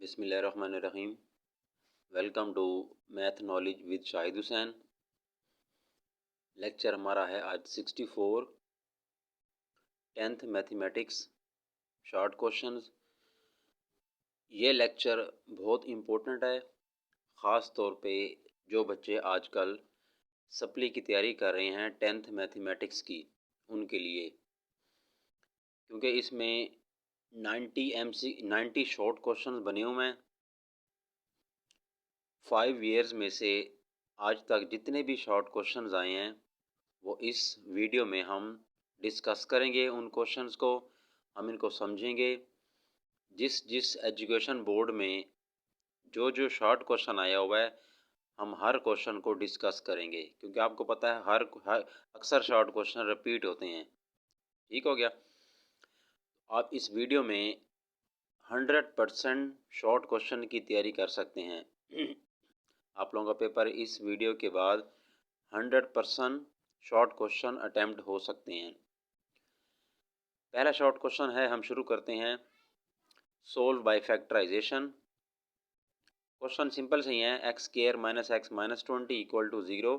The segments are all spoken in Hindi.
बिस्मिल्लाहिर्रहमानिर्रहीम। Welcome to math knowledge with Shahid Hussain. Lecture हमारा है आज 64 10th मैथमेटिक्स शॉर्ट क्वेश्चंस। ये लेक्चर बहुत इम्पोर्टेंट है, ख़ास तौर पे जो बच्चे आजकल सप्ली की तैयारी कर रहे हैं 10th मैथमेटिक्स की, उनके लिए, क्योंकि इसमें 90 शॉर्ट क्वेश्चंस बने हुए हैं। 5 ईयर्स में से आज तक जितने भी शॉर्ट क्वेश्चंस आए हैं वो इस वीडियो में हम डिस्कस करेंगे। उन क्वेश्चंस को हम इनको समझेंगे। जिस एजुकेशन बोर्ड में जो शॉर्ट क्वेश्चन आया हुआ है हम हर क्वेश्चन को डिस्कस करेंगे, क्योंकि आपको पता है हर अक्सर शॉर्ट क्वेश्चन रिपीट होते हैं। ठीक हो गया। आप इस वीडियो में 100% शॉर्ट क्वेश्चन की तैयारी कर सकते हैं। आप लोगों का पेपर इस वीडियो के बाद 100% शॉर्ट क्वेश्चन अटेम्प्ट हो सकते हैं। पहला शॉर्ट क्वेश्चन है, हम शुरू करते हैं। Solve by factorisation. Question simple से ही है, x square minus x minus 20 equal to 0।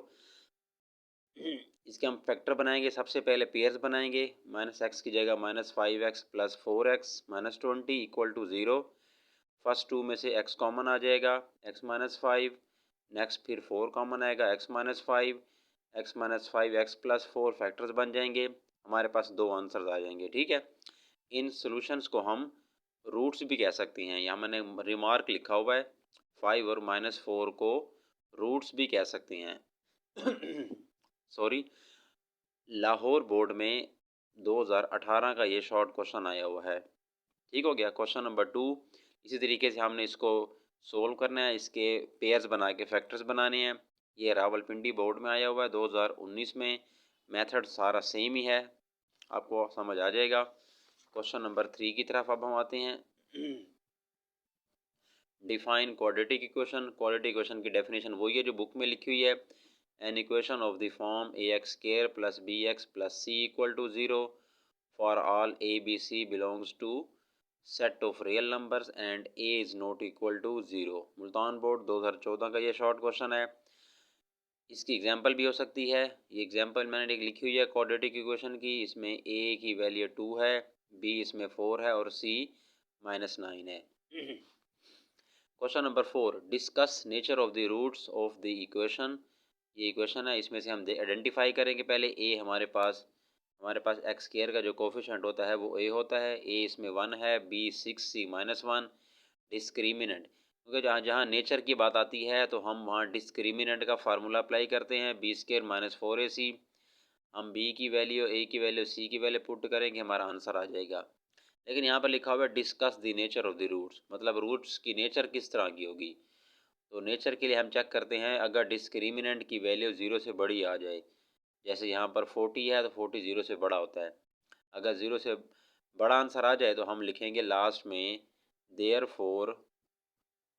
इसके हम फैक्टर बनाएंगे। सबसे पहले पेयर्स बनाएंगे। माइनस एक्स की जगह minus 5x plus 4x minus 20 equal to 0। First two में से x कॉमन आ जाएगा, x माइनस 5। नेक्स्ट फिर 4 कॉमन आएगा, x minus 5, x minus 5, x plus 4 factors बन जाएंगे। हमारे पास दो आंसर्स आ जाएंगे। ठीक है। इन सॉल्यूशंस को हम रूट्स भी कह सकते हैं। यहाँ मैंने रिमार्क लिखा हुआ है, 5 और माइनस 4 को रूट्स भी कह सकते हैं। सॉरी, लाहौर बोर्ड में 2018 का ये शॉर्ट क्वेश्चन आया हुआ है। ठीक हो गया। क्वेश्चन नंबर 2, इसी तरीके से हमने इसको सोल्व करना है। इसके पेयर्स बना के फैक्टर्स बनाने हैं। ये रावलपिंडी बोर्ड में आया हुआ है 2019 में। मेथड सारा सेम ही है, आपको समझ आ जाएगा। क्वेश्चन नंबर 3 की तरफ अब हम आते हैं। Define quadratic equation. Quadratic equation की डेफिनेशन वही है जो बुक में लिखी हुई है। An equation of the form a x square plus b x plus c equal to 0 for all a b c belongs to set of real numbers and a is not equal to 0। Multan board 2014 का ये शॉर्ट क्वेश्चन है। इसकी एग्जांपल भी हो सकती है। ये एग्जांपल मैंने लिखी हुई है क्वाड्रेटिक इक्वेशन की। इसमें ए की वैल्यू 2 है, बी इसमें 4 है और सी -9 है। Question number 4, discuss nature of the roots of the equation. ये इक्वेशन है, इसमें से हम आइडेंटिफाई करेंगे। पहले ए हमारे पास एक्स स्क्वायर का जो कोफिशिएंट होता है वो ए होता है। ए इसमें 1 है, बी 6, सी -1। डिस्क्रिमिनेंट, क्योंकि जहाँ जहाँ नेचर की बात आती है तो हम वहाँ डिस्क्रिमिनेंट का फार्मूला अप्लाई करते हैं। B square minus 4ac। हम बी की वैल्यू, ए की वैल्यू, सी की वैल्यू पुट करेंगे, हमारा आंसर आ जाएगा। लेकिन यहाँ पर लिखा हुआ है discuss the nature of the roots, मतलब रूट्स की नेचर किस तरह की होगी। तो नेचर के लिए हम चेक करते हैं, अगर डिस्क्रिमिनेंट की वैल्यू 0 से बड़ी आ जाए, जैसे यहाँ पर 40 है तो 40 0 से बड़ा होता है। अगर 0 से बड़ा आंसर आ जाए तो हम लिखेंगे लास्ट में देयरफॉर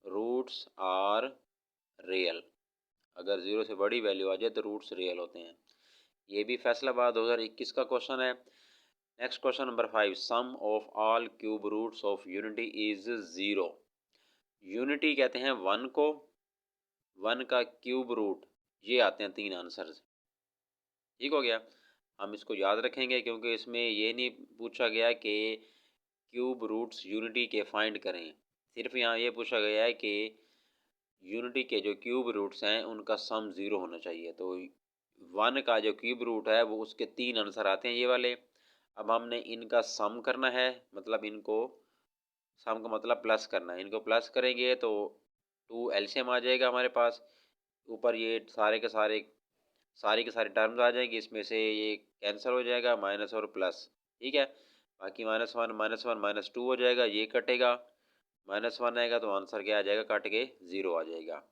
रूट्स आर रियल। अगर 0 से बड़ी वैल्यू आ जाए तो रूट्स रियल होते हैं। ये भी फैसलाबाद 2021 का क्वेश्चन है। Next question number 5, sum of all cube roots of unity is 0। Unity कहते हैं 1 को, 1 का क्यूब रूट, ये आते हैं 3 आंसर्स। ठीक हो गया। हम इसको याद रखेंगे क्योंकि इसमें ये नहीं पूछा गया कि क्यूब रूट्स यूनिटी के फाइंड करें। सिर्फ यहाँ ये पूछा गया है कि यूनिटी के जो क्यूब रूट्स हैं उनका सम 0 होना चाहिए। तो 1 का जो क्यूब रूट है वो उसके 3 आंसर आते हैं, ये वाले। अब हमने इनका सम करना है, मतलब इनको सम का मतलब प्लस करना है। इनको प्लस करेंगे तो 2 एलसीएम आ जाएगा हमारे पास। ऊपर ये सारे के सारी टर्म्स आ जाएंगी, इसमें से ये कैंसिल हो जाएगा, माइनस और प्लस। ठीक है। बाकी -1 -2 हो जाएगा, ये कटेगा, -1 आएगा तो आंसर क्या आ जाएगा, कट के 0 आ जाएगा।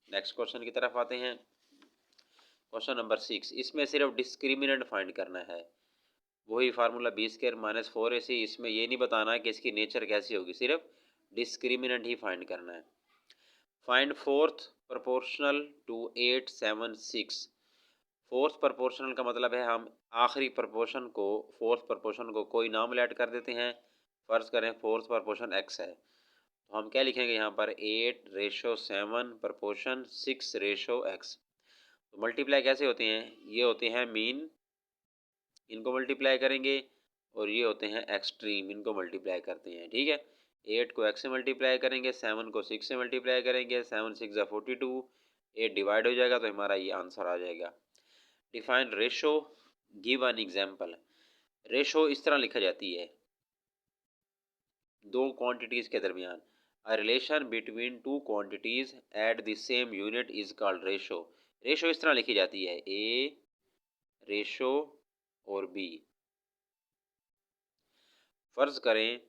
नेक्स्ट क्वेश्चन की तरफ आते हैं। क्वेश्चन नंबर 6, इसमें सिर्फ डिस्क्रिमिनेंट फाइंड करना है। वही formula B square minus 4ac। इसमें ये नहीं बताना है कि इसकी नेचर कैसी होगी, सिर्फ डिस्क्रिमिनेंट ही फाइंड करना है। Find fourth proportional to 8 7 6। Fourth proportional का मतलब है हम आखिरी प्रोपोर्शन को, फोर्थ प्रोपोर्शन को कोई नाम ऐड कर देते हैं। फ़र्ज़ करें फोर्थ प्रोपोर्शन x है, तो हम क्या लिखेंगे यहाँ पर 8:7 प्रपोर्शन 6:x। तो मल्टीप्लाई कैसे होते हैं, ये होते हैं मीन, इनको मल्टीप्लाई करेंगे, और ये होते हैं एक्सट्रीम, इनको मल्टीप्लाई करते हैं। ठीक है, 8 को x से मल्टीप्लाई करेंगे, 7 को 6 से मल्टीप्लाई करेंगे, 7 6 42, 8 डिवाइड हो जाएगा तो हमारा ये आंसर आ जाएगा। Define ratio, give an example. Ratio इस तरह लिखा जाती है दो क्वांटिटीज़ के दरमियान, a relation between two quantities at the same unit is called ratio. Ratio इस तरह लिखी जाती है ए रेशो और बी। फर्ज करें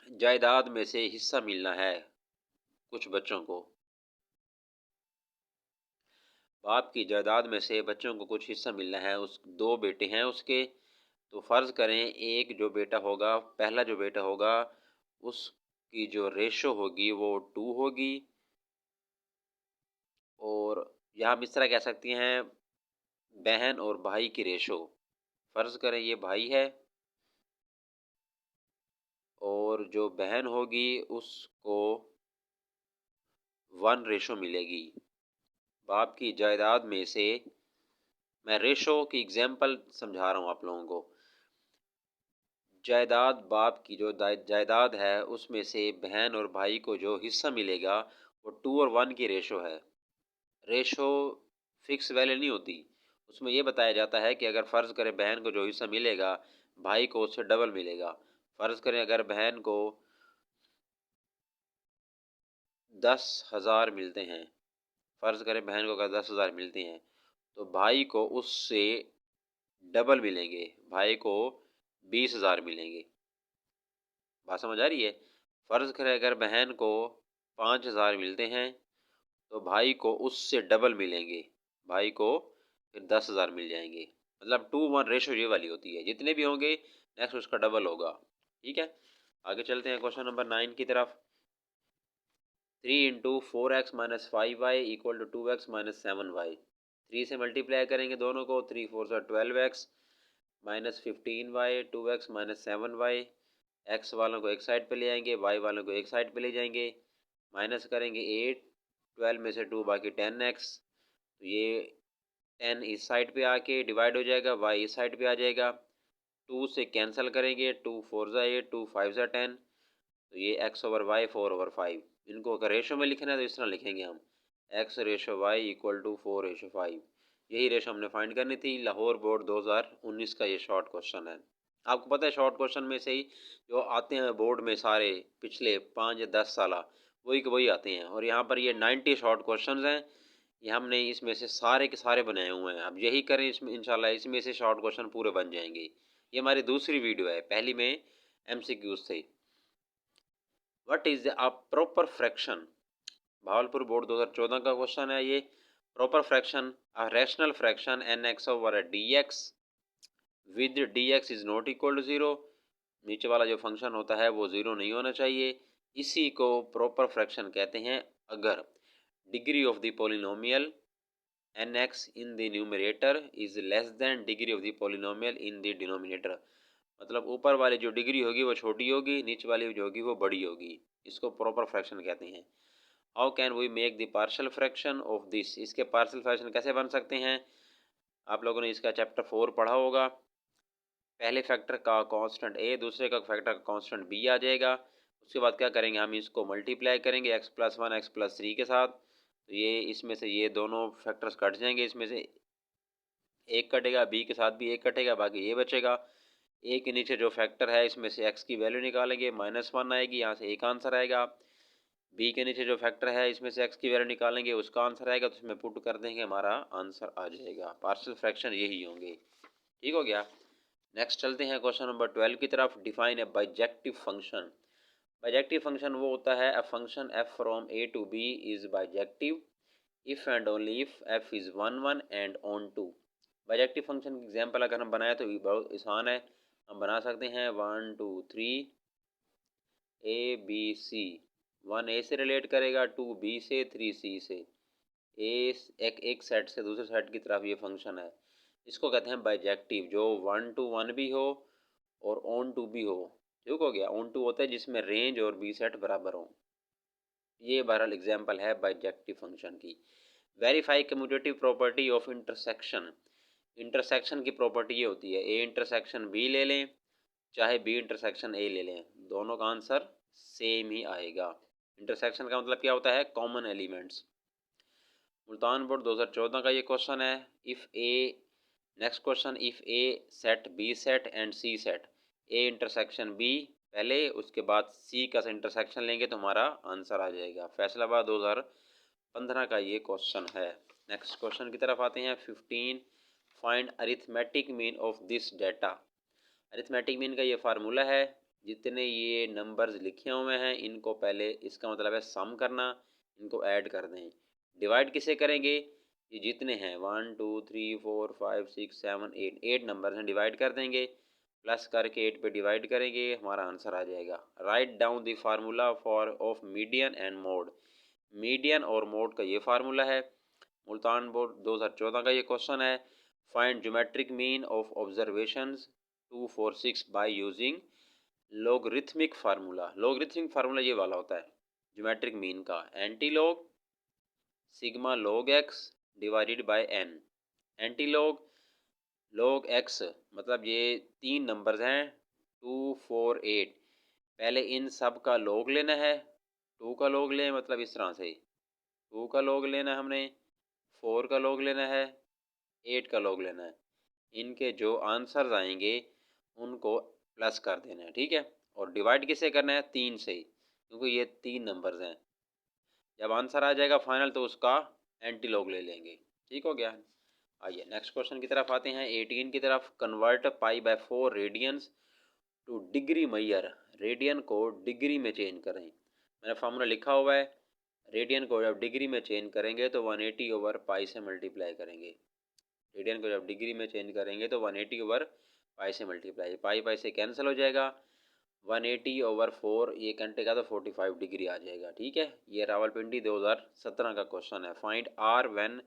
जायदाद में से हिस्सा मिलना है कुछ बच्चों को, बाप की जायदाद में से बच्चों को कुछ हिस्सा मिलना है, उस दो बेटे हैं उसके। तो फ़र्ज़ करें एक जो बेटा होगा, पहला जो बेटा होगा, उसकी जो रेशो होगी वो 2 होगी, और यहाँ हम इस तरह कह सकते हैं बहन और भाई की रेशो। फ़र्ज़ करें ये भाई है और जो बहन होगी उसको 1 रेशो मिलेगी। बाप की जायदाद में से, मैं रेशो की एग्जांपल समझा रहा हूँ आप लोगों को। जायदाद, बाप की जो जायदाद है उसमें से बहन और भाई को जो हिस्सा मिलेगा वो 2 और 1 की रेशो है। रेशो फिक्स वैल्यू नहीं होती, उसमें ये बताया जाता है कि अगर फ़र्ज़ करें बहन को जो हिस्सा मिलेगा भाई को उससे डबल मिलेगा। फ़र्ज़ करें अगर बहन को 10,000 मिलते हैं, फ़र्ज़ करें बहन को अगर 10,000 मिलते हैं तो भाई को उससे डबल मिलेंगे, भाई को 20,000 मिलेंगे। बात समझ आ रही है? फ़र्ज़ करें अगर बहन को 5,000 मिलते हैं तो भाई को उससे डबल मिलेंगे, भाई को फिर 10,000 मिल जाएंगे। मतलब 2:1 रेशो ये वाली होती है, जितने भी होंगे नेक्स्ट उसका डबल होगा। ठीक है, आगे चलते हैं क्वेश्चन नंबर 9 की तरफ। 3 into 4x minus 5y equal to 2x minus 7y। 3 से मल्टीप्लाई करेंगे दोनों को, 3 4 से 12x minus 15y, 2x minus 7y। X वालों को एक साइड पे ले आएंगे, वाई वालों को एक साइड पे ले जाएंगे, माइनस करेंगे 8, 12 में से 2 बाकी 10x। तो ये 10 इस साइड पे आके डिवाइड हो जाएगा, वाई इस साइड पे आ जाएगा। 2 से कैंसिल करेंगे, 2 4 ज़ा 8, 2 5 ज़ा 10, तो ये x ओवर वाई 4 ओवर 5। इनको अगर रेशो में लिखना है तो इस तरह लिखेंगे हम, x ratio y equal to 4 ratio 5। यही रेशो हमने फाइंड करनी थी। लाहौर बोर्ड 2019 का ये शॉर्ट क्वेश्चन है। आपको पता है शॉर्ट क्वेश्चन में से ही जो आते हैं बोर्ड में सारे पिछले 5 या 10 साल वही के वही आते हैं, और यहाँ पर ये 90 शॉर्ट क्वेश्चन हैं। ये हमने इसमें से सारे के सारे बनाए हुए हैं। अब यही करें, इसमें इंशाल्लाह इसमें से शॉर्ट क्वेश्चन पूरे बन जाएंगे। ये हमारी दूसरी वीडियो है, पहली में MCQs थे। What is a proper fraction? Bahawalpur board 2014 का क्वेश्चन है ये। Proper fraction, a rational fraction nx over dx with dx is not equal to 0। नीचे वाला जो फंक्शन होता है वो 0 नहीं होना चाहिए। इसी को प्रॉपर फ्रैक्शन कहते हैं अगर degree of the polynomial nx in the numerator is less than degree of the polynomial in the denominator. मतलब ऊपर वाली जो डिग्री होगी वो छोटी होगी, नीचे वाली जो होगी वो बड़ी होगी। इसको प्रॉपर फ्रैक्शन कहते हैं। How can we make the partial fraction of this? इसके पार्शियल फ्रैक्शन कैसे बन सकते हैं? आप लोगों ने इसका चैप्टर 4 पढ़ा होगा। पहले फैक्टर का कांस्टेंट a, दूसरे का फैक्टर का कांस्टेंट b आ जाएगा। उसके बाद क्या करेंगे, हम इसको मल्टीप्लाई करेंगे x+1 x+3 के साथ। तो ये इसमें से ये दोनों फैक्टर्स कट जाएंगे, इसमें से एक कटेगा, b के साथ भी एक कटेगा, बाकी ये बचेगा। a के नीचे जो फैक्टर है इसमें से x की वैल्यू निकालेंगे, -1 आएगी, यहाँ से एक आंसर आएगा। b के नीचे जो फैक्टर है इसमें से x की वैल्यू निकालेंगे, उसका आंसर आएगा, तो इसमें पुट कर देंगे, हमारा आंसर आ जाएगा। पार्शियल फ्रैक्शन यही होंगे। ठीक हो गया। नेक्स्ट चलते हैं क्वेश्चन नंबर 12 की तरफ। Define a bijective function. Bijective function वो होता है a function f from a to b is bijective if and only if f is 1 1 and on 2। Bijective function की एग्जांपल अगर हम बनाए तो ये बहुत आसान है। हम बना सकते हैं 1 2 3 a b c। 1 a से रिलेट करेगा, 2 b से, 3 c से। एक सेट से दूसरे सेट की तरफ ये फंक्शन है। इसको कहते हैं बाइजेक्टिव, जो 1 to 1 भी हो और ऑन टू भी हो। ठीक हो गया। ऑन टू होता है जिसमें रेंज और बी सेट बराबर हो। ये बहरहाल एग्जाम्पल है बाइजेक्टिव फंक्शन की। Verify commutative property of intersection. Intersection की प्रॉपर्टी ये होती है, ए इंटरसेक्शन बी ले लें चाहे बी इंटरसेक्शन ए ले लें, दोनों का आंसर सेम ही आएगा। इंटरसेक्शन का मतलब क्या होता है, कॉमन एलिमेंट्स। मुल्तान बोर्ड 2014 का ये क्वेश्चन है। If a, next question, if a set b set and c set, a intersection b पहले, उसके बाद सी का इंटरसेक्शन लेंगे तो हमारा आंसर आ जाएगा। फैसलाबाद 2015 का ये क्वेश्चन है। नेक्स्ट क्वेश्चन की तरफ आते हैं। 15, find arithmetic mean of this data. Arithmetic mean का ये फार्मूला है, जितने ये नंबर्स लिखे हुए हैं इनको पहले, इसका मतलब है सम करना, इनको ऐड कर दें। डिवाइड किसे करेंगे, ये जितने हैं 1 2 3 4 5 6 7 8 नंबर हैं, डिवाइड कर देंगे, प्लस करके 8 पे डिवाइड करेंगे, हमारा आंसर आ जाएगा। Right down the formula for of median and mode. Median और मोड का ये फार्मूला है। मुल्तान बोर्ड 2014 का ये क्वेश्चन है। Find geometric mean of observations 246 by using logarithmic formula. Logarithmic formula ये वाला होता है ज्योमेट्रिक मीन का, anti log sigma log x divided by n. Anti log, log x मतलब ये 3 नंबर्स हैं 2 4 8, पहले इन सब का लॉग लेना है। 2 का लॉग लें मतलब इस तरह से 2 का लॉग लेना है हमने, 4 का लॉग लेना है, 8 का लॉग लेना है। इनके जो आंसर्स आएंगे उनको प्लस कर देना है, ठीक है। और डिवाइड किसे करना है, 3 से, क्योंकि ये 3 नंबर्स हैं। जब आंसर आ जाएगा फाइनल तो उसका एंटी लॉग ले लेंगे। ठीक हो गया। आइए नेक्स्ट क्वेश्चन की तरफ आते हैं। 18 की तरफ। Convert pi by 4 radians to degree मैयर। रेडियन को डिग्री में चेंज करें। मैंने फार्मूला लिखा हुआ है। रेडियन को जब डिग्री में चेंज करेंगे तो 180 ओवर पाई से मल्टीप्लाई करेंगे। रेडियन को जब डिग्री में चेंज करेंगे तो 180 ओवर पाई से मल्टीप्लाई, पाई पाई से कैंसिल हो जाएगा। 180 ओवर 4 ये घंटे का तो 45 डिग्री आ जाएगा। ठीक है, ये रावलपिंडी 2017 का क्वेश्चन है। Find r when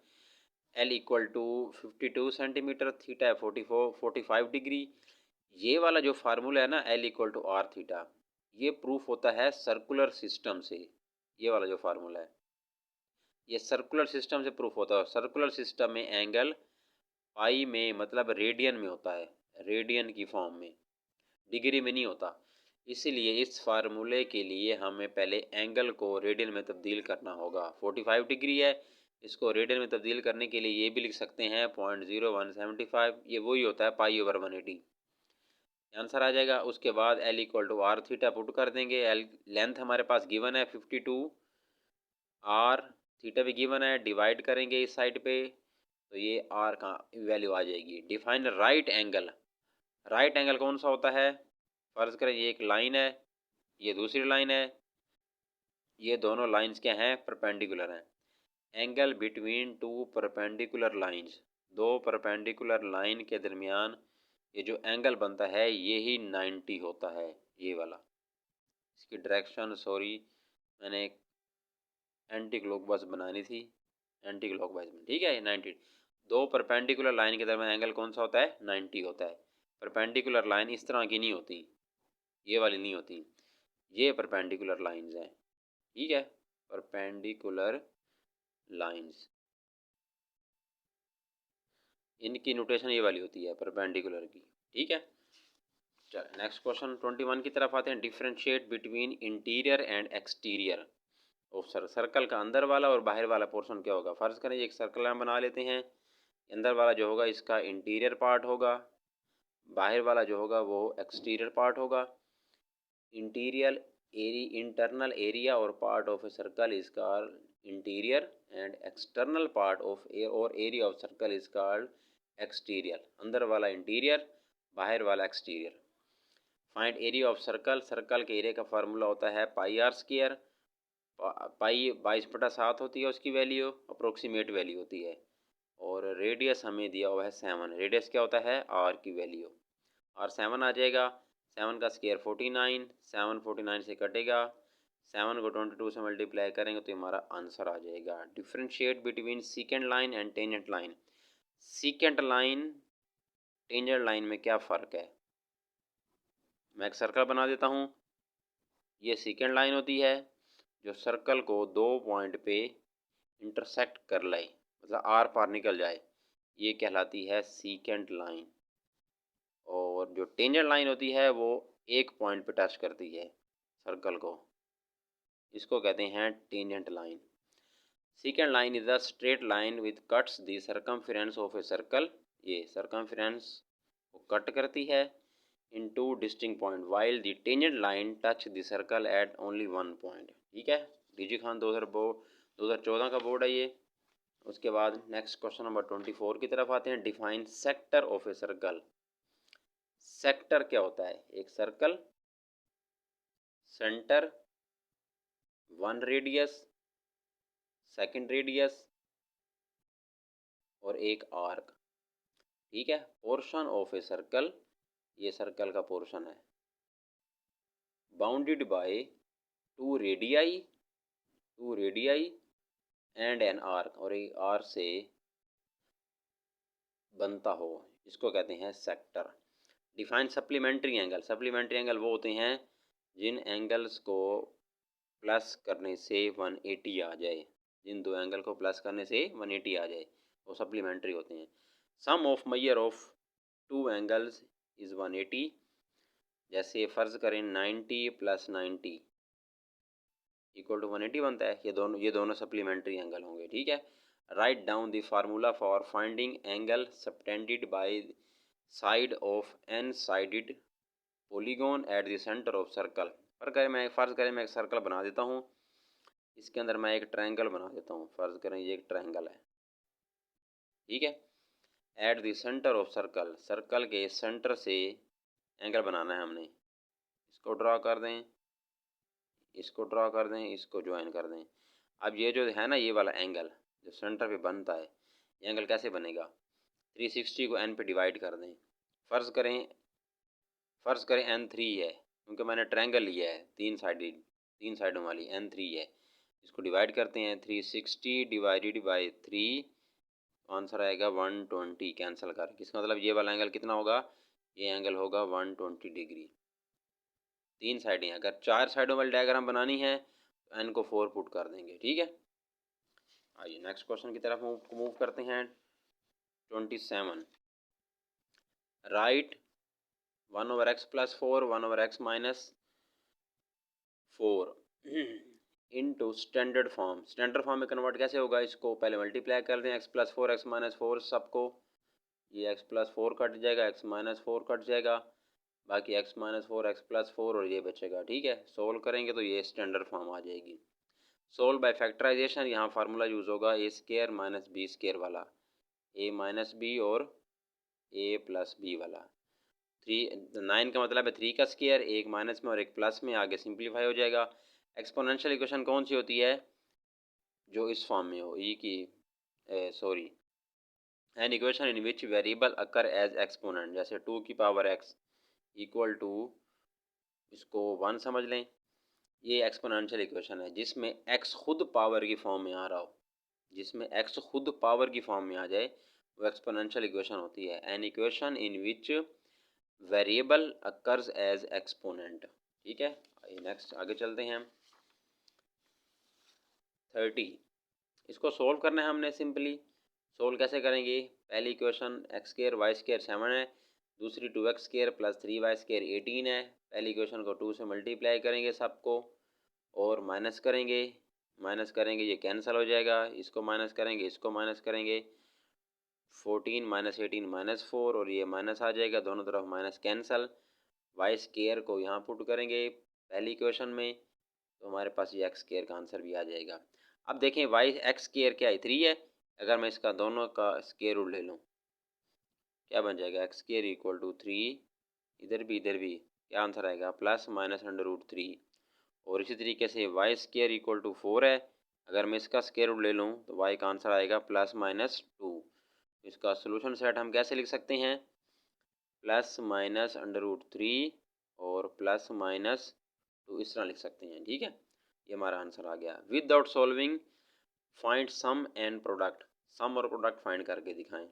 l equal to 52 centimetre, theta है 45 डिग्री। ये वाला जो फार्मूला है ना, l equal to r theta, ये प्रूफ होता है सर्कुलर सिस्टम से। ये वाला जो फार्मूला है ये सर्कुलर सिस्टम से प्रूफ होता है। सर्कुलर सिस्टम में एंगल पाई में मतलब रेडियन में होता है, रेडियन की फॉर्म में, डिग्री में नहीं होता। इसीलिए इस फार्मूले के लिए हमें पहले एंगल को रेडियन में तब्दील करना होगा। 45 डिग्री है, इसको रेडियन में तब्दील करने के लिए ये भी लिख सकते हैं 0.0175, ये वही होता है पाई ओवर 180। आंसर आ जाएगा। उसके बाद l equal to r theta put कर देंगे। एल लेंथ हमारे पास गिवन है 52, आर थीटा भी गिवन है, डिवाइड करेंगे इस साइड पे तो ये आर का वैल्यू आ जाएगी। Define right angle. Right angle कौन सा होता है, फर्ज करें ये एक लाइन है, ये दूसरी लाइन है, ये दोनों लाइंस क्या हैं, परपेंडिकुलर हैं। Angle between two perpendicular lines, दो परपेंडिकुलर लाइन के दरमियान ये जो एंगल बनता है ये ही 90 होता है, ये वाला। इसकी डायरेक्शन सॉरी मैंने एंटी क्लॉकवाइज बनानी थी, एंटी क्लॉकवाइज में, ठीक है। 90, दो परपेंडिकुलर लाइन के दरमियान एंगल कौन सा होता है, 90 होता है। परपेंडिकुलर लाइन इस तरह की नहीं होती, ये वाली नहीं होती, ये परपेंडिकुलर लाइंस हैं, ठीक है। परपेंडिकुलर लाइंस, इनकी नोटेशन ये वाली होती है परपेंडिकुलर की, ठीक है। चल नेक्स्ट क्वेश्चन 21 की तरफ आते हैं। Differentiate between interior and exterior of circle का अंदर वाला और बाहर वाला पोर्शन क्या होगा। फर्ज करें एक सर्कल हम बना लेते हैं, अंदर वाला जो होगा इसका इंटीरियर पार्ट होगा, बाहर वाला जो होगा वो एक्सटीरियर पार्ट होगा। इंटीरियर इंटरनल एरिया और part of a circle is called interior and external part of और area of circle is called exterior. अंदर वाला इंटीरियर, बाहर वाला exterior. Find area of circle. Circle के एरिया का फार्मूला होता है पाई आर स्क्वायर। पाई 22/7 होती है उसकी वैल्यू, अप्रोक्सीमेट वैल्यू होती है। और रेडियस हमें दिया हुआ है 7, रेडियस क्या होता है, आर की वैल्यू, और 7 आ जाएगा। 7 का स्क्वायर 49, 7 49 से कटेगा, 7 को 22 से मल्टीप्लाई करेंगे तो हमारा आंसर आ जाएगा। Differentiate between secant line and tangent line. Secant line tangent line में क्या फ़र्क है, मैं एक सर्कल बना देता हूँ। ये सेकेंड लाइन होती है जो सर्कल को दो पॉइंट पे इंटरसेक्ट कर ले, मतलब आर पार निकल जाए, ये कहलाती है सेकेंड लाइन। और जो टेंजेंट लाइन होती है वो एक पॉइंट पे टच करती है सर्कल को, इसको कहते हैं tangent line. Secant line is the straight line with cuts the circumference of a circle. ये सर्कमफेरेंस को कट करती है in two distinct point while the tangent line touch the circle at only one point. ठीक है, डीजी खान 2014 का बोर्ड है ये। उसके बाद नेक्स्ट क्वेश्चन नंबर 24 की तरफ आते हैं। Define sector of a circle. Sector क्या होता है? एक circle, centre, one radius, second radius और एक आर्क। ठीक है, पोर्शन ऑफ ए सर्कल, ये सर्कल का पोर्शन है, bounded by two radii and an arc, और एक आर्क से बनता हो, इसको कहते हैं sector. Define supplementary angle. Supplementary angle वो होते हैं जिन एंगल्स को प्लस करने से 180 आ जाए, जिन दो एंगल को प्लस करने से 180 आ जाए वो सप्लीमेंट्री होते हैं। Sum of measure of two angles is 180। जैसे फ़र्ज़ करें 90 + 90 इक्वल टू 180 बनता है। ये दोनों सप्लीमेंट्री एंगल होंगे। ठीक है, write down the formula for finding angle subtended by side of n sided polygon at the centre of circle. फ़र्ज़ करें मैं एक सर्कल बना देता हूँ, इसके अंदर मैं एक ट्रायंगल बना देता हूँ। फ़र्ज़ करें ये एक ट्रायंगल है। ठीक है, eight the centre of circle, circle के सेंटर से एंगल बनाना है हमने। इसको ड्रा कर दें, इसको ड्रा कर दें, इसको ज्वाइन कर दें। अब ये जो है ना, ये वाला एंगल जो सेंटर पे बनता है, ये एंगल कैसे बनेगा? 360 को n पे डिवाइड कर दें। फ़र्ज़ करें n3 है, क्योंकि मैंने ट्रायंगल लिया है तीन साइडों वाली, n3 है। इसको डिवाइड करते हैं, 360 डिवाइडेड बाई 3, आंसर आएगा 120 कैंसिल कर। इसका मतलब ये वाला एंगल कितना होगा? ये एंगल होगा 120 डिग्री। तीन साइडें, अगर चार साइडों वाली डायग्राम बनानी है तो n को 4 पुट कर देंगे। ठीक है, आइए नेक्स्ट क्वेश्चन की तरफ मूव करते हैं। 27, right 1/x + 4 1/x - 4 into standard form. Standard form में कन्वर्ट कैसे होगा? इसको पहले मल्टीप्लाई कर दें, x + 4 x - 4 सबको, ये x + 4 कट जाएगा, x - 4 कट जाएगा, बाकी x - 4 x + 4 और ये बचेगा। ठीक है, सोल्व करेंगे तो ये स्टैंडर्ड फॉर्म आ जाएगी। सोल्व बाय फैक्टराइजेशन, यहाँ फार्मूला यूज़ होगा a² - b² वाला, a - b और a + b वाला। 9 का मतलब है 3 का स्क्वायर, एक माइनस में और एक प्लस में, आगे सिंप्लीफाई हो जाएगा। एक्सपोनेंशियल इक्वेशन कौन सी होती है? जो इस फॉर्म में हो, an equation in which variable occur as exponent, जैसे 2 की पावर x इक्वल टू, इसको 1 समझ लें। ये एक्सपोनेंशियल इक्वेशन है जिसमें x खुद पावर की फॉर्म में आ रहा हो, जिसमें x खुद पावर की फॉर्म में आ जाए वो एक्सपोनेंशियल इक्वेशन होती है। An equation in which variable occurs as exponent. ठीक है, नेक्स्ट आगे चलते हैं। 30, इसको सोल्व करना है हमने। सिंपली सोल्व कैसे करेंगे? पहली इक्वेशन x² y² 7 है, दूसरी 2x² + 3y² 18 है। पहली इक्वेशन को 2 से मल्टीप्लाई करेंगे सबको और माइनस करेंगे, ये कैंसिल हो जाएगा, इसको माइनस करेंगे, इसको माइनस करेंगे, 14 - 18 - 4 और ये माइनस आ जाएगा, दोनों तरफ माइनस कैंसिल। y² को यहाँ पुट करेंगे पहली इक्वेशन में तो हमारे पास ये x² का आंसर भी आ जाएगा। अब देखें x² क्या है? 3 है। अगर मैं इसका दोनों का स्क्वायर रूट ले लूँ क्या बन जाएगा? x² इक्वल टू 3, इधर भी क्या आंसर आएगा? +√3। और इसी तरीके से y² इक्वल टू 4 है, अगर मैं इसका स्क्वायर रूट ले लूँ तो y का आंसर आएगा +-2। इसका सोल्यूशन सेट हम कैसे लिख सकते हैं? +-√3 और +-2 इस तरह लिख सकते हैं। ठीक है, ये हमारा आंसर आ गया। Without solving find sum and product. Sum और प्रोडक्ट फाइंड करके दिखाएं।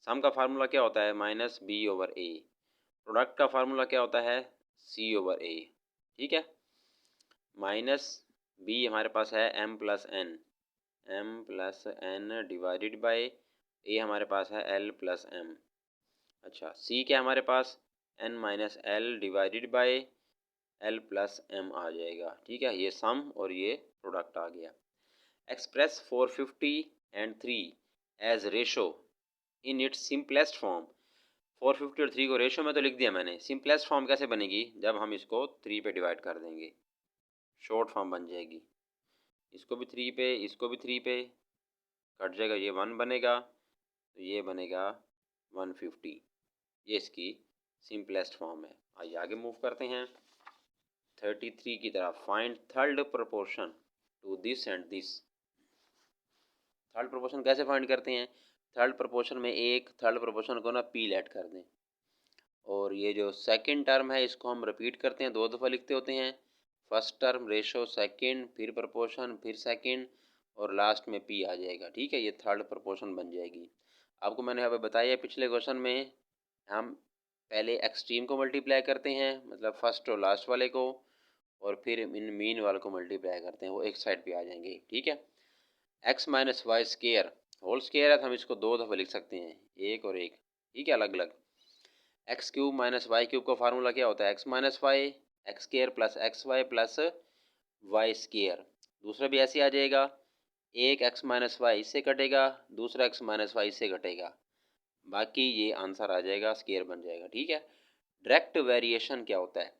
सम का फार्मूला क्या होता है? -b/a। प्रोडक्ट का फार्मूला क्या होता है? C/A, ठीक है। माइनस B हमारे पास है m+n डिवाइडेड बाय A हमारे पास है l+m। अच्छा, C क्या हमारे पास n-l डिवाइडेड बाय l+m आ जाएगा, ठीक है। ये सम और ये प्रोडक्ट आ गया। Express 450 and 3 as ratio in its simplest form. 450 और 3 को रेशो में तो लिख दिया मैंने, सिंपलेस्ट फॉर्म कैसे बनेगी जब हम इसको 3 पे डिवाइड कर देंगे, शॉर्ट फॉर्म बन जाएगी। इसको भी 3 पे, इसको भी 3 पे कट जाएगा, ये 1 बनेगा, तो ये बनेगा 150। ये इसकी सिंपलेस्ट फॉर्म है। आइए आगे मूव करते हैं 33 की तरफ। Find third proportion to this and this. Third proportion कैसे फाइंड करते हैं? थर्ड प्रोपोर्शन में एक थर्ड प्रोपोर्शन को ना पी लेट कर दें, और ये जो सेकंड टर्म है इसको हम रिपीट करते हैं, 2 दफ़ा लिखते होते हैं। फर्स्ट टर्म रेशो सेकंड, फिर प्रोपोर्शन, फिर सेकंड, और लास्ट में पी आ जाएगा, ठीक है। ये थर्ड प्रोपोर्शन बन जाएगी। आपको मैंने अभी बताया पिछले क्वेश्चन में, हम पहले एक्सट्रीम को मल्टीप्लाई करते हैं, मतलब फर्स्ट और लास्ट वाले को, और फिर इन मीन वाले को मल्टीप्लाई करते हैं, वो एक साइड पे आ जाएंगे, ठीक है। x minus y square whole square है तो हम इसको 2 दफ़ा लिख सकते हैं, एक और एक, ठीक है, अलग अलग। X cube minus y cube का फार्मूला क्या होता है? X minus y x square plus x y plus y square. दूसरा भी ऐसे आ जाएगा, एक एक्स माइनस वाई इससे कटेगा, दूसरा एक्स माइनस वाई इससे कटेगा, बाकी ये आंसर आ जाएगा, स्केयर बन जाएगा, ठीक है। डायरेक्ट वेरिएशन क्या होता है?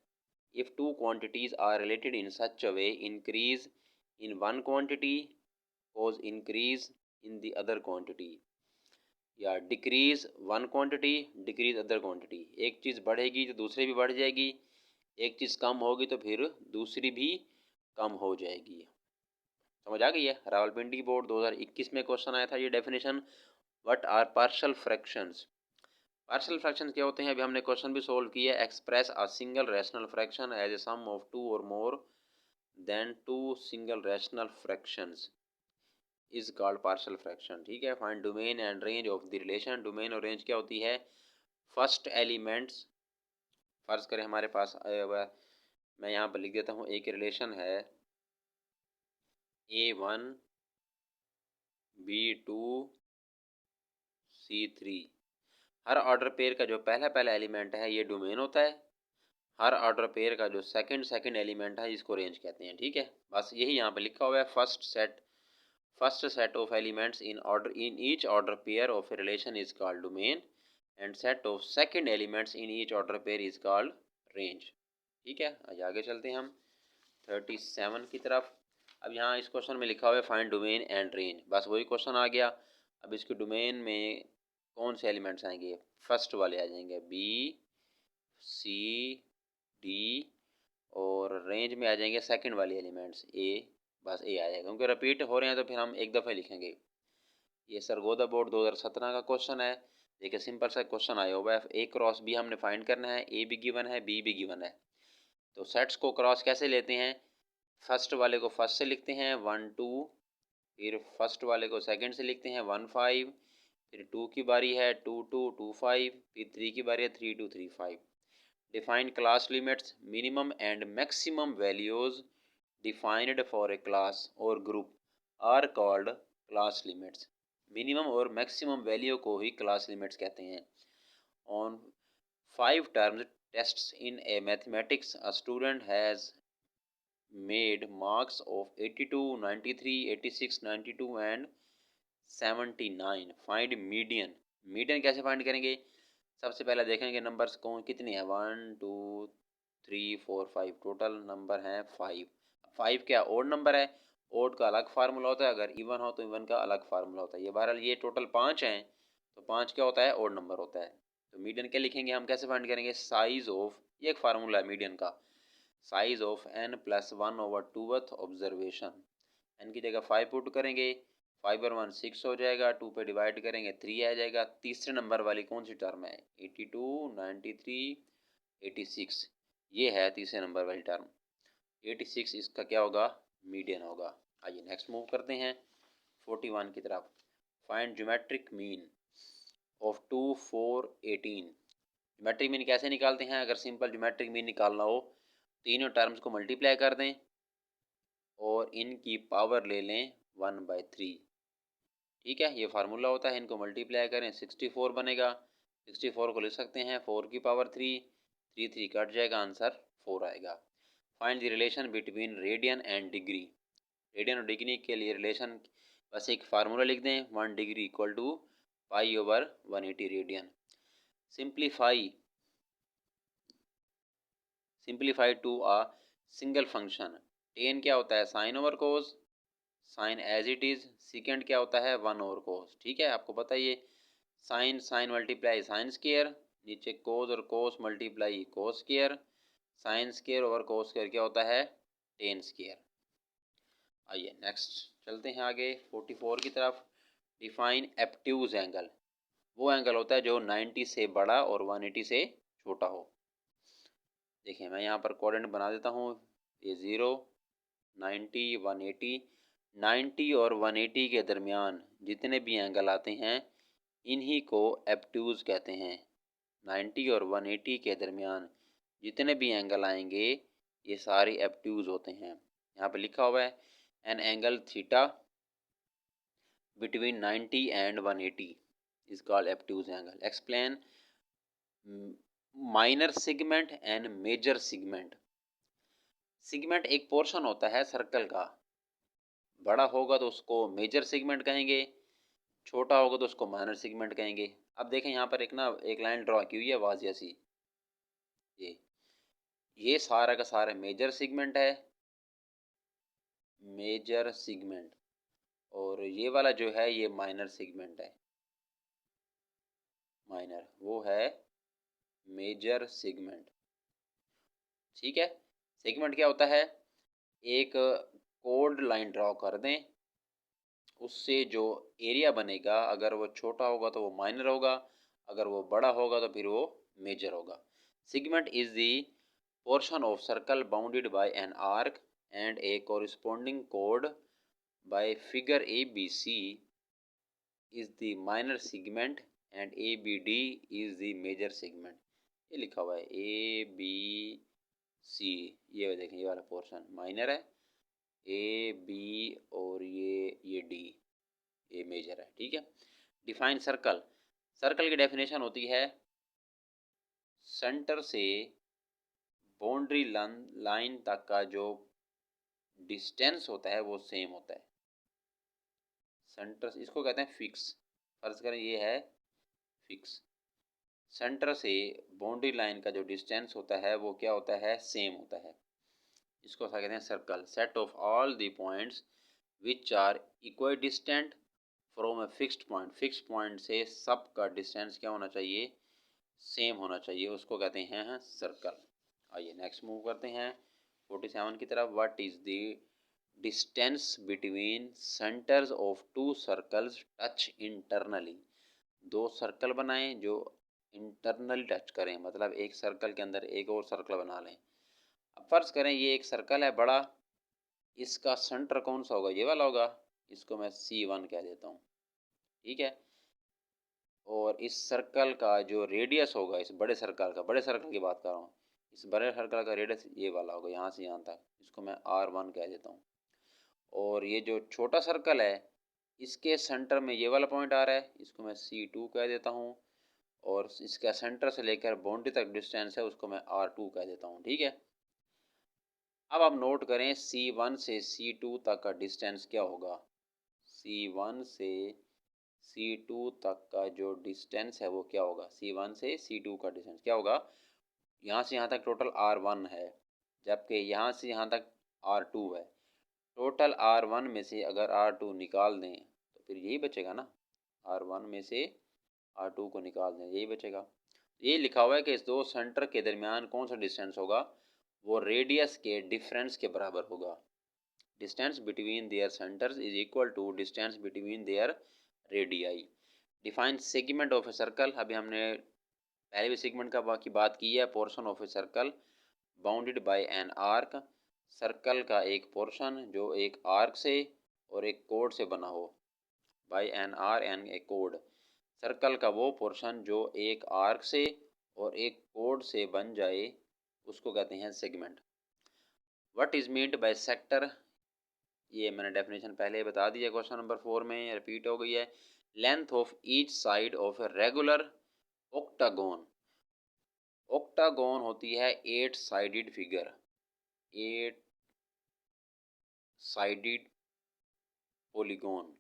If two quantities are related in such a way increase in one quantity cause increase in the other quantity, या decrease one quantity decrease other quantity. एक चीज़ बढ़ेगी तो दूसरी भी बढ़ जाएगी, एक चीज़ कम होगी तो फिर दूसरी भी कम हो जाएगी। समझ आ गई है? रावलपिंडी बोर्ड 2021 में क्वेश्चन आया था ये definition. What are partial fractions? Partial fractions क्या होते हैं? अभी हमने क्वेश्चन भी सोल्व किया। Express a single rational fraction as a sum of two और more than two single rational fractions is called partial fraction, ठीक है। Find domain and range of the relation. Domain और रेंज क्या होती है? फर्स्ट एलिमेंट्स, फर्ज करें हमारे पास मैं यहाँ पर लिख देता हूँ, एक रिलेशन है A1 B2 C3। हर ऑर्डर पेयर का जो पहला पहला एलिमेंट है ये डोमेन होता है, हर ऑर्डर पेयर का जो सेकंड एलिमेंट है इसको रेंज कहते हैं, ठीक है। बस यही यहाँ पे लिखा हुआ है। First set of elements in each order pair of a relation is called domain, and set of second elements in each order pair is called range, ठीक है। आज आगे चलते हैं हम 37 की तरफ। अब यहाँ इस क्वेश्चन में लिखा हुआ है फाइंड डोमेन एंड रेंज, बस वही क्वेश्चन आ गया। अब इसके डोमेन में कौन से एलिमेंट्स आएंगे? फर्स्ट वाले आ जाएंगे बी सी डी, और रेंज में आ जाएंगे सेकंड वाले एलिमेंट्स ए, बस ए आएगा, क्योंकि रिपीट हो रहे हैं तो फिर हम एक दफ़े लिखेंगे। ये सरगोदा बोर्ड 2017 का क्वेश्चन है। देखिए सिंपल सा क्वेश्चन आया हुआ है, ए क्रॉस बी हमने फाइंड करना है, ए भी गिवन है बी भी गिवन है। तो सेट्स को क्रॉस कैसे लेते हैं? फर्स्ट वाले को फर्स्ट से लिखते हैं 1 2, फिर फर्स्ट वाले को सेकंड से लिखते हैं 1 5, फिर 2 की बारी है 2 2 2 5, फिर 3 की बारी है 3 2 3 5। Define class limits. Minimum and maximum values defined for a class और group are called class limits. Minimum और मैक्सिमम वैल्यू को ही क्लास लिमिट्स कहते हैं। On 5 terms tests in a mathematics a student has made marks of 82 93 86 92 and 79। Find median. Median कैसे फाइंड करेंगे? सबसे पहले देखेंगे नंबर्स कौन कितने हैं, 1 2 3 4 5, टोटल नंबर हैं 5। 5 क्या ओड नंबर है? ओड का अलग फार्मूला होता है, अगर इवन हो तो इवन का अलग फार्मूला होता है। ये बहरहाल ये टोटल 5 हैं, तो 5 क्या होता है? ओड नंबर होता है। तो मीडियन क्या लिखेंगे हम, कैसे फाइंड करेंगे? साइज ऑफ, ये एक फार्मूला है मीडियन का, size of n plus 1/2th observation. n की जगह 5 पुट करेंगे, 5 और 1 6 हो जाएगा, 2 पे डिवाइड करेंगे 3 आ जाएगा। तीसरे नंबर वाली कौन सी टर्म है? 82 93 86, ये है तीसरे नंबर वाली टर्म। 86 इसका क्या होगा? मीडियन होगा। आइए नेक्स्ट मूव करते हैं 41 की तरफ। Find geometric mean of 2 4 18। Geometric mean कैसे निकालते हैं? अगर सिंपल ज्योमेट्रिक मीन निकालना हो, तीनों टर्म्स को मल्टीप्लाई कर दें और इनकी पावर ले लें 1/3। ठीक है, ये फार्मूला होता है, इनको मल्टीप्लाई करें 64 बनेगा। 64 को लिख सकते हैं 4 की पावर 3, 3 3 कट जाएगा, आंसर 4 आएगा। Find the relation between radian and degree. Radian और डिग्री के लिए रिलेशन बस एक फार्मूला लिख दें, 1 डिग्री इक्वल टू पाई/180 radian. Simplify to a single function. Tan क्या होता है? Sine over cos, sine as it is. Secant क्या होता है? 1 ओवर कोस। ठीक है, आपको पता ही है, sine sine multiply sine square, नीचे कोस और cos multiply cos square, sine square over cos square क्या होता है? Tan square. आइए नेक्स्ट चलते हैं आगे 44 की तरफ। Define obtuse angle. वो एंगल होता है जो 90 से बड़ा और 180 से छोटा हो। देखिए मैं यहाँ पर कोऑर्डिनेट बना देता हूँ, ये 0, 90, 180। 90 और 180 के दरमियान जितने भी एंगल आते हैं इन्हीं को एब्ट्यूज कहते हैं। 90 और 180 के दरमियान जितने भी एंगल आएंगे ये सारे एब्ट्यूज होते हैं। यहाँ पे लिखा हुआ है an angle theta between 90 and 180 is called obtuse angle. Explain minor segment and major segment. Segment एक पोर्शन होता है सर्कल का, बड़ा होगा तो उसको मेजर सेगमेंट कहेंगे, छोटा होगा तो उसको माइनर सेगमेंट कहेंगे। अब देखें यहाँ पर एक लाइन ड्रॉ की हुई है वाजिया सी, ये सारा का सारा मेजर सेगमेंट है, मेजर सेगमेंट, और ये वाला जो है ये माइनर सेगमेंट है, माइनर वो है मेजर सेगमेंट। ठीक है, सेगमेंट क्या होता है? एक कोड लाइन ड्रॉ कर दें, उससे जो एरिया बनेगा अगर वो छोटा होगा तो वो माइनर होगा, अगर वो बड़ा होगा तो फिर वो मेजर होगा। Segment is the portion of circle bounded by an arc and a corresponding chord by figure ABC is the minor segment and ABD is the major segment। ये लिखा हुआ है ABC, ये देखें ये वाला पोर्शन माइनर है, AB और ये D ये मेजर है। ठीक है, डिफाइन सर्कल। सर्कल की डेफिनेशन होती है सेंटर से बाउंड्री लाइन तक का जो डिस्टेंस होता है वो सेम होता है। सेंटर, इसको कहते हैं फिक्स। फर्ज करें ये है फिक्स, सेंटर से बाउंड्री लाइन का जो डिस्टेंस होता है वो क्या होता है? सेम होता है। इसको कहते हैं circle. Set of all the points which are equal distant from a fixed point. Fix point से सब का डिस्टेंस क्या होना चाहिए? सेम होना चाहिए, उसको कहते हैं सर्कल। आइए नेक्स्ट मूव करते हैं 47 की तरफ। What is the distance between centres of to circles touch internally. दो सर्कल बनाएं जो इंटरनली टच करें, मतलब एक सर्कल के अंदर एक और सर्कल बना लें। अब फर्ज करें ये एक सर्कल है बड़ा, इसका सेंटर कौन सा होगा? ये वाला होगा, इसको मैं C1 कह देता हूँ। ठीक है, और इस सर्कल का जो रेडियस होगा, इस बड़े सर्कल की बात कर रहा हूँ, इस बड़े सर्कल का रेडियस ये वाला होगा, यहाँ से यहाँ तक, इसको मैं R1 कह देता हूँ। और ये जो छोटा सर्कल है इसके सेंटर में ये वाला पॉइंट आ रहा है, इसको मैं C2 कह देता हूँ, और इसका सेंटर से लेकर बाउंड्री तक डिस्टेंस है उसको मैं R2 कह देता हूँ। ठीक है, अब आप नोट करें C1 से C2 तक का डिस्टेंस क्या होगा? C1 से C2 तक का जो डिस्टेंस है वो क्या होगा? C1 से C2 का डिस्टेंस क्या होगा? यहाँ से यहाँ तक टोटल R1 है, जबकि यहाँ से यहाँ तक R2 है। टोटल R1 में से अगर R2 निकाल दें तो फिर यही बचेगा ना, R1 में से R2 को निकाल दें यही बचेगा। ये लिखा हुआ है कि इस दो सेंटर के दरमियान कौन सा डिस्टेंस होगा? वो रेडियस के डिफरेंस के बराबर होगा। Distance between their centres is equal to distance between their radii. Define segment of a circle. अभी हमने पहले भी सेगमेंट की बात की है। Portion of a circle bounded by an arc. Circle का एक पोर्शन जो एक आर्क से और एक कोड से बना हो, by an arc and a कोड। सर्कल का वो पोर्शन जो एक आर्क से और एक कोड से बन जाए उसको कहते हैं segment. What is meant by sector, ये मैंने डेफिनेशन पहले बता दिया क्वेश्चन नंबर 4 में, रिपीट हो गई है। Length of each side of a regular octagon, octagon होती है 8 साइडेड फिगर, 8 साइडेड पोलीगोन,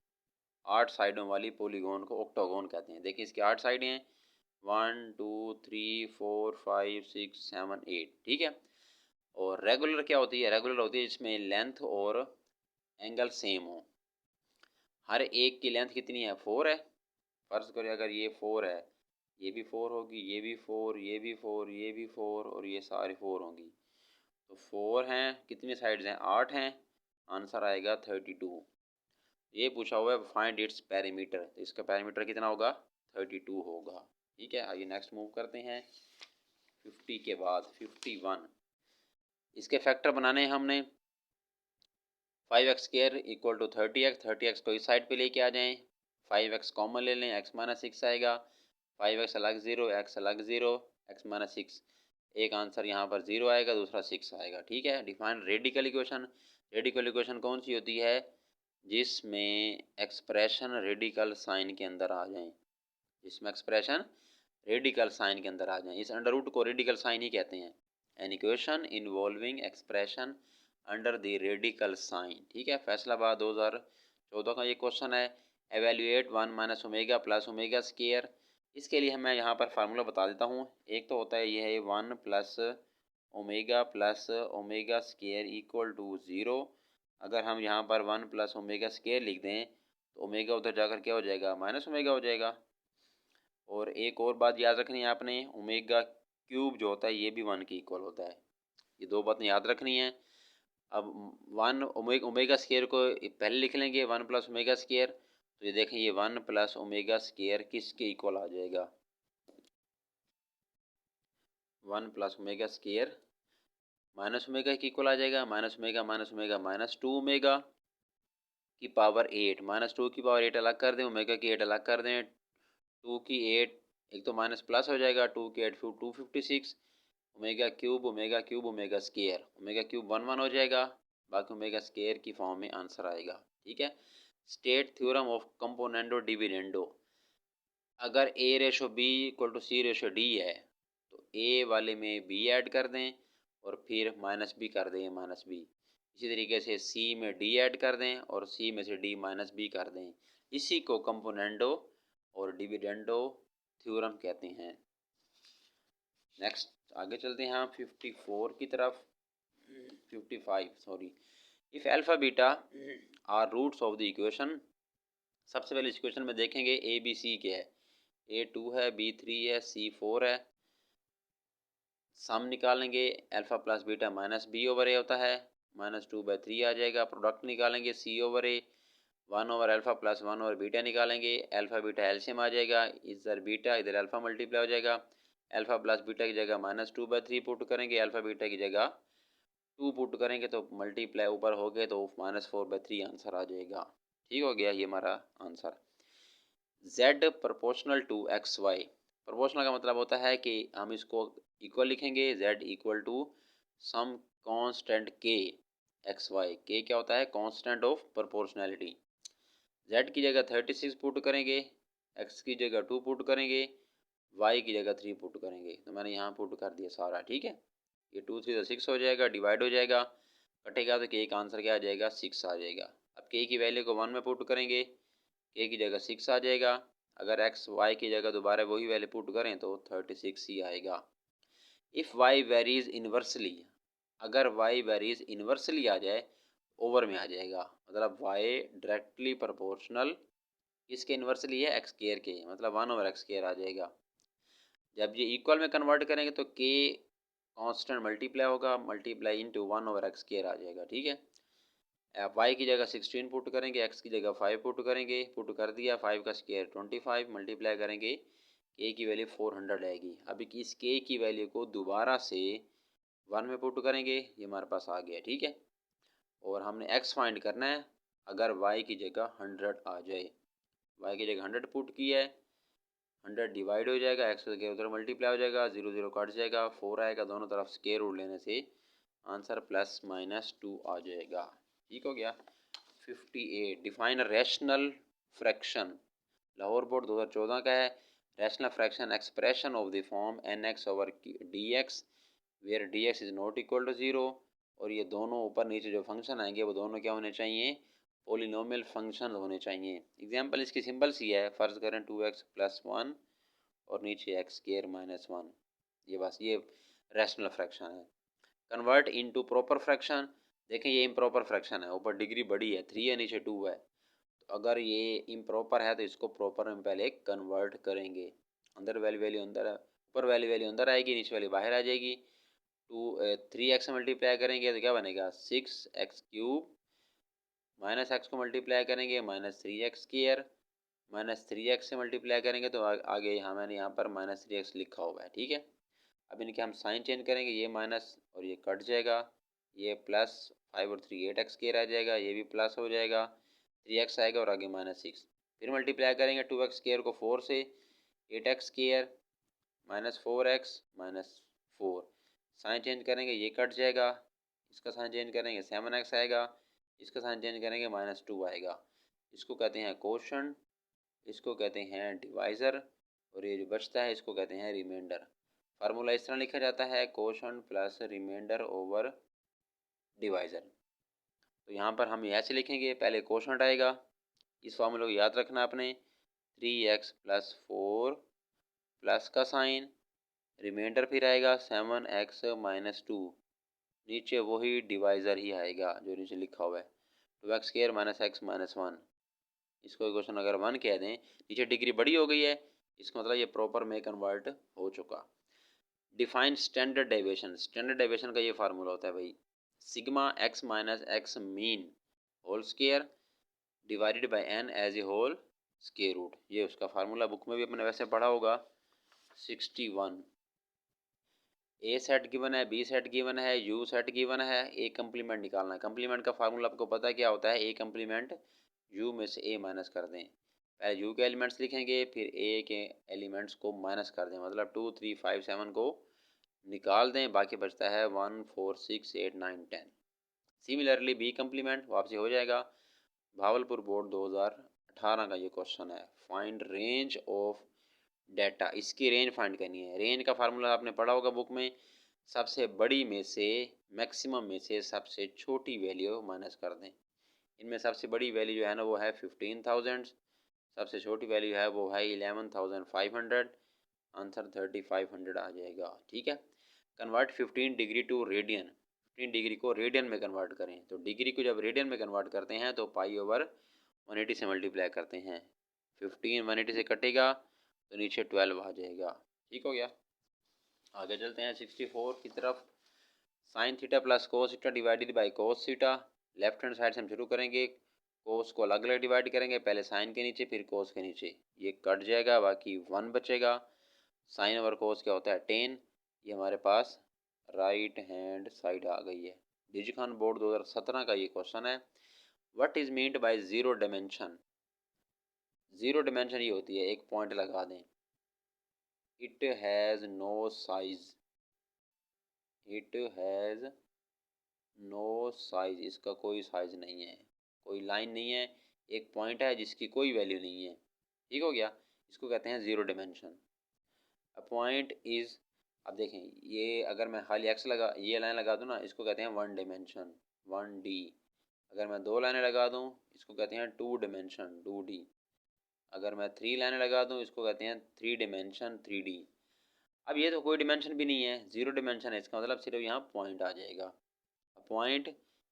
8 साइडों वाली पोलीगोन को ओक्टागोन कहते हैं। देखिए इसकी 8 साइडें हैं, 1 2 3 4 5 6 7 8, ठीक है। और रेगुलर क्या होती है, रेगुलर होती है जिसमें लेंथ और एंगल सेम हो। हर एक की लेंथ कितनी है, 4 है। फर्ज करें अगर ये 4 है, ये भी 4 होगी, ये भी 4, ये भी 4, ये भी 4 और ये सारी 4 होंगी। तो 4 हैं, कितनी साइड्स हैं, 8 हैं, आंसर आएगा 32। ये पूछा हुआ है फाइंड इट्स पैरामीटर, तो इसका पैरामीटर कितना होगा, 32 होगा। ठीक है, आइए नेक्स्ट मूव करते हैं 50 के बाद 51। इसके फैक्टर बनाने हैं हमने। 5x square equal to 30x, 30x को इस साइड पे लेके आ जाएं, 5x कॉमन ले लें, x माइनस 6 आएगा, 5x अलग 0, x अलग 0, x माइनस 6, एक आंसर यहाँ पर 0 आएगा, दूसरा 6 आएगा। ठीक है, define radical equation. Radical equation कौन सी होती है, जिसमें एक्सप्रेशन रेडिकल साइन के अंदर आ जाएं, जिसमें एक्सप्रेशन रेडिकल साइन के अंदर आ जाएं। इस अंडर रूट को रेडिकल साइन ही कहते हैं। An equation involving expression under the radical sign. ठीक है, फैसलाबाद 2014 का ये क्वेश्चन है। Evaluate 1 minus omega plus omega square. इसके लिए मैं यहाँ पर फार्मूला बता देता हूँ। एक तो होता है ये है 1 plus omega square equal to 0। अगर हम यहाँ पर 1 प्लस ओमेगा स्क्वायर लिख दें तो ओमेगा उधर जाकर क्या हो जाएगा, माइनस ओमेगा हो जाएगा। और एक और बात याद रखनी है आपने, ओमेगा क्यूब जो होता है ये भी 1 के इक्वल होता है। ये दो बातें याद रखनी है। अब 1 ओमेगा स्क्वायर को पहले लिख लेंगे 1 प्लस ओमेगा स्क्वायर, तो ये देखें ये 1 प्लस ओमेगा स्क्वायर किसके इक्वल आ जाएगा, 1 plus omega square minus omega के इक्वल आ जाएगा। माइनस ओमेगा माइनस 2 ओमेगा की पावर 8, माइनस 2 की पावर 8 अलग कर दें, ओमेगा की 8 अलग कर दें, 2 की 8 एक तो माइनस प्लस हो जाएगा, 2 की 8 फिर 256, omega cube omega square, omega cube 1 1 हो जाएगा, बाकी ओमेगा स्क्वायर की फॉर्म में आंसर आएगा। ठीक है, state theorem of componendo dividendo. अगर a ratio b equal to c ratio d है तो ए वाले में बी ऐड कर दें और फिर माइनस बी कर दें, माइनस बी। इसी तरीके से सी में डी ऐड कर दें और सी में से डी माइनस बी कर दें। इसी को कंपोनेंडो और डिविडेंडो थ्योरम कहते हैं। नेक्स्ट आगे चलते हैं हम 54 की तरफ, 55 sorry. If alpha beta are roots of the equation. सबसे पहले इस इक्वेशन में देखेंगे ए बी सी क्या है, ए 2 है, बी 3 है, सी 4 है। सम निकालेंगे, alpha plus beta minus b over a होता है, -2/3 आ जाएगा। प्रोडक्ट निकालेंगे c over a, 1 over alpha plus 1 over beta निकालेंगे, अल्फा बीटा एलसीएम आ जाएगा, इधर बीटा इधर अल्फा मल्टीप्लाई हो जाएगा। अल्फा प्लस बीटा की जगह -2/3 पुट करेंगे, अल्फा बीटा की जगह 2 पुट करेंगे तो मल्टीप्लाई ऊपर हो गए तो -4/3 आंसर आ जाएगा। ठीक हो गया ये हमारा answer. z proportional to x y. Proportional का मतलब होता है कि हम इसको इक्वल लिखेंगे, z equal to some constant k x y. k क्या होता है, कांस्टेंट ऑफ प्रोपोर्शनैलिटी। z की जगह 36 पुट करेंगे, x की जगह 2 पुट करेंगे, y की जगह 3 पुट करेंगे। तो मैंने यहाँ पुट कर दिया सारा। ठीक है, ये 2 3 6 हो जाएगा, डिवाइड हो जाएगा, कटेगा तो k का आंसर क्या आ जाएगा, 6 आ जाएगा। अब k की वैल्यू को 1 में पुट करेंगे, k की जगह 6 आ जाएगा। अगर x y की जगह दोबारा वही वैल्यू पुट करें तो 36 ही आएगा। इफ़ y वेरीज इन्वर्सली, अगर y वेरीज इन्वर्सली आ जाए ओवर में आ जाएगा, मतलब y डायरेक्टली प्रोपोर्शनल किसके इन्वर्सली है, एक्स स्क्वायर के, मतलब 1 ओवर एक्स स्क्वायर आ जाएगा। जब ये इक्वल में कन्वर्ट करेंगे तो k कांस्टेंट मल्टीप्लाई होगा, multiply into 1 over x square आ जाएगा। ठीक है, y की जगह 16 पुट करेंगे, x की जगह 5 पुट करेंगे, पुट कर दिया, 5 का स्क्वायर 25, मल्टीप्लाई करेंगे, k की वैल्यू 400 आएगी। अब इस k की वैल्यू को दोबारा से 1 में पुट करेंगे, ये हमारे पास आ गया। ठीक है, और हमने x फाइंड करना है अगर y की जगह 100 आ जाए। y की जगह 100 पुट किया है, 100 डिवाइड हो जाएगा, एक्स के उधर मल्टीप्लाई हो जाएगा, 0 0 कट जाएगा, 4 आएगा, दोनों तरफ स्क्वायर रूट लेने से आंसर +-2 आ जाएगा। ठीक हो गया। 58 define rational fraction, Lahore board 2014 का है। Rational fraction expression of the form nx/dx where dx is not equal to 0, और ये दोनों ऊपर नीचे जो फंक्शन आएंगे वो दोनों क्या होने चाहिए, पोलिनोमियल फंक्शन होने चाहिए। एग्जांपल इसकी सिंपल सी है, फ़र्ज़ करें 2x + 1 और नीचे x² - 1, ये बस ये रैशनल फ्रैक्शन है। कन्वर्ट इनटू प्रॉपर फ्रैक्शन, देखें ये इम्प्रॉपर फ्रैक्शन है, ऊपर डिग्री बड़ी है 3 है, नीचे 2 है, तो अगर ये इम्प्रॉपर है तो इसको प्रॉपर में पहले कन्वर्ट करेंगे। अंदर वैल्यू अंदर, ऊपर वैल्यू अंदर आएगी, नीचे वाली बाहर आ जाएगी। 3x से मल्टीप्लाई करेंगे तो क्या बनेगा, 6x³ -x को मल्टीप्लाई करेंगे -3x², -3x से मल्टीप्लाई करेंगे तो आगे यहाँ मैंने यहाँ पर -3x लिखा हुआ है। ठीक है, अब इनके हम साइन चेंज करेंगे, ये माइनस और ये कट जाएगा, ये +5 और 3 8x² आ जाएगा, ये भी प्लस हो जाएगा, 3x आएगा और आगे -6। फिर मल्टीप्लाई करेंगे 2x² को 4 से, 8x² -4x -4, साइन चेंज करेंगे, ये कट जाएगा, इसका साइन चेंज करेंगे 7x आएगा, इसका साइन चेंज करेंगे -2 आएगा। इसको कहते हैं कोशंट, इसको कहते हैं डिवाइज़र, और ये जो बचता है इसको कहते हैं रिमाइंडर। फार्मूला इस तरह लिखा जाता है, quotient plus remainder over divisor. तो यहाँ पर हम ऐसे लिखेंगे, पहले कोशंट आएगा, इस फार्मूले को याद रखना आपने, 3x + 4 प्लस का साइन, रिमाइंडर फिर आएगा 7x - 2, नीचे वही डिवाइज़र ही आएगा जो नीचे लिखा हुआ है, 2x² - x - 1। इसको क्वेश्चन अगर 1 कह दें, नीचे डिग्री बड़ी हो गई है, इसका मतलब ये प्रॉपर में कन्वर्ट हो चुका। Define standard deviation, standard deviation का ये फार्मूला होता है भाई, sigma x - x mean whole square divided by n as a whole square root, ये उसका फार्मूला बुक में भी अपने वैसे पढ़ा होगा। 61 ए सेट गिवन है, बी सेट गिवन है, यू सेट गिवन है, ए कम्प्लीमेंट निकालना है। कम्प्लीमेंट का फार्मूला आपको पता है क्या होता है, ए कम्प्लीमेंट यू में से ए माइनस कर दें, पहले यू के एलिमेंट्स लिखेंगे फिर ए के एलिमेंट्स को माइनस कर दें, मतलब 2 3 5 7 को निकाल दें, बाकी बचता है 1 4 6 8 9 10। सिमिलरली बी कम्प्लीमेंट वापसी हो जाएगा। भावलपुर बोर्ड 2018 का ये क्वेश्चन है, फाइंड रेंज ऑफ डाटा, इसकी रेंज फाइंड करनी है। रेंज का फार्मूला आपने पढ़ा होगा बुक में, सबसे बड़ी में से मैक्सिमम में से सबसे छोटी वैल्यू माइनस कर दें। इनमें सबसे बड़ी वैल्यू जो है ना वो है 15,000, सबसे छोटी वैल्यू है वो है 11,500, आंसर 3,500 आ जाएगा। ठीक है, convert 15 degree to radian, 15 degree को रेडियन में कन्वर्ट करें, तो डिग्री को जब रेडियन में कन्वर्ट करते हैं तो π/180 से मल्टीप्लाई करते हैं, 15 180 से कटेगा तो नीचे 12 आ जाएगा। ठीक हो गया, आगे चलते हैं 64 की तरफ। Sine theta plus cos theta divided by cos theta, left hand side से हम शुरू करेंगे, कोस को अलग अलग डिवाइड करेंगे, पहले साइन के नीचे फिर कोस के नीचे, ये कट जाएगा, बाकी 1 बचेगा। साइन ओवर कोस क्या होता है 10, ये हमारे पास राइट हैंड साइड आ गई है। डीजी खान बोर्ड 2017 का ये क्वेश्चन है, what is meant by zero dimension. Zero dimension ये होती है, एक पॉइंट लगा दें, it has no size, it has no size, इसका कोई साइज नहीं है, कोई लाइन नहीं है, एक पॉइंट है जिसकी कोई वैल्यू नहीं है। ठीक हो गया, इसको कहते हैं zero dimension. A point is, अब देखें ये अगर मैं खाली एक्स लगा, ये लाइन लगा दूँ ना, इसको कहते हैं 1 डायमेंशन 1D। अगर मैं 2 लाइनें लगा दूँ इसको कहते हैं 2 डायमेंशन 2D। अगर मैं 3 लाइनें लगा दूँ इसको कहते हैं 3 डायमेंशन 3D। अब ये तो कोई डिमेंशन भी नहीं है, ज़ीरो डिमेंशन है, इसका मतलब सिर्फ यहाँ पॉइंट आ जाएगा। A point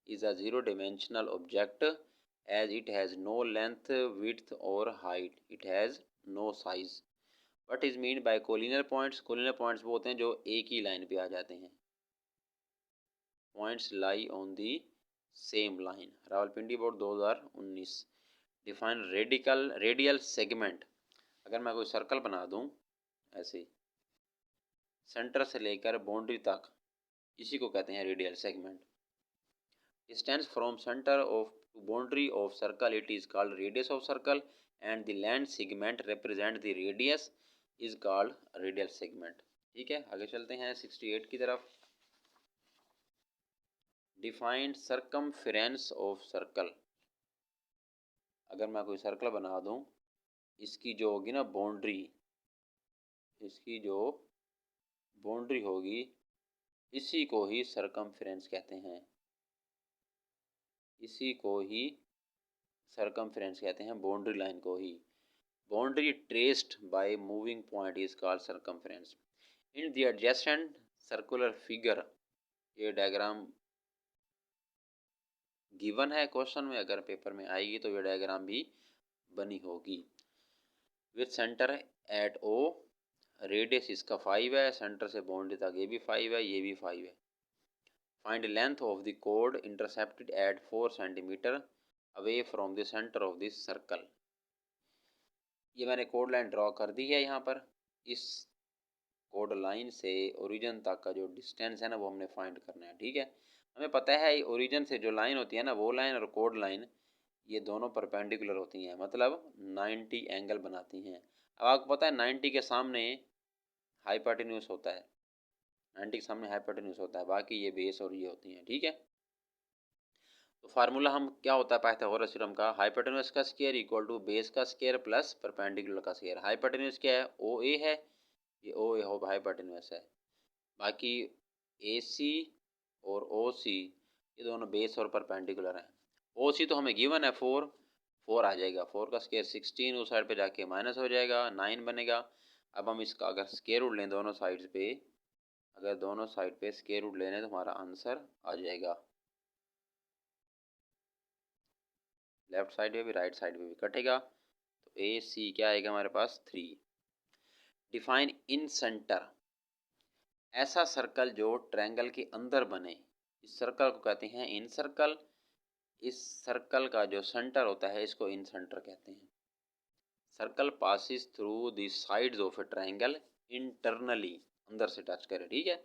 is a zero dimensional object as it has no length, width or height. It has no size. What is meant by collinear points? Collinear points वो होते हैं जो एक ही लाइन पे आ जाते हैं। Points lie on the same line. Rawalpindi board 2019। Define radial segment. अगर मैं कोई सर्कल बना दूँ ऐसे सेंटर से लेकर बाउंड्री तक, इसी को कहते हैं radial segment. Distance from center of to boundary of circle, it is called radius of circle, and the length segment represent the radius. Is called radial segment. ठीक है, आगे चलते हैं 68 की तरफ। Defined circumference of circle. अगर मैं कोई सर्कल बना दूं, इसकी जो होगी ना बाउंड्री, इसकी जो बाउंड्री होगी इसी को ही सरकमफेरेंस कहते हैं, इसी को ही सरकमफेरेंस कहते हैं, बाउंड्री लाइन को ही। Boundary traced by moving point is called circumference. In the adjacent circular figure, ये डायग्राम गिवन है क्वेश्चन में, अगर पेपर में आएगी तो ये डायग्राम भी बनी होगी। With centre at o, radius इसका 5 है, सेंटर से बाउंड्री तक ये भी 5 है, ये भी 5 है। फाइंड लेंथ ऑफ द कोड intercepted at 4 centimetre away from the centre of this circle. ये मैंने कोड लाइन ड्रॉ कर दी है यहाँ पर। इस कोड लाइन से ओरिजिन तक का जो डिस्टेंस है ना वो हमने फाइंड करना है। ठीक है, हमें पता है ओरिजिन से जो लाइन होती है ना, वो लाइन और कोड लाइन ये दोनों परपेंडिकुलर होती हैं, मतलब 90 एंगल बनाती हैं। अब आपको पता है 90 के सामने हाइपोटेन्यूज होता है, 90 के सामने हाइपोटेन्यूज होता है, बाकी ये बेस और ये होती हैं। ठीक है, तो फार्मूला हम क्या होता है पाइथागोरस थ्योरम का, हाइपोटेन्यूज का स्क्वायर इक्वल टू बेस का स्क्वायर प्लस परपेंडिकुलर का स्क्वायर। हाइपोटेन्यूज क्या है, ओ ए है, ये ओ ए हो हाइपोटेन्यूज है। बाकी ए सी और ओ सी ये दोनों बेस और परपेंडिकुलर हैं। ओ सी तो हमें गिवन है 4 आ जाएगा, 4 का स्क्वायर 16, उस साइड पे जाके माइनस हो जाएगा, 9 बनेगा। अब हम इसका अगर स्क्वायर रूट लें दोनों साइड पे, अगर दोनों साइड पे स्क्वायर रूट लेने तो हमारा आंसर आ जाएगा, लेफ्ट साइड में भी राइट साइड में भी कटेगा, तो ए सी क्या आएगा हमारे पास 3। डिफाइन इन सेंटर, ऐसा सर्कल जो ट्रायंगल के अंदर बने, इस सर्कल को कहते हैं इन सर्कल। इस सर्कल का जो सेंटर होता है इसको इन सेंटर कहते हैं। Circle passes through the sides of A triangle internally, अंदर से टच करे। ठीक है,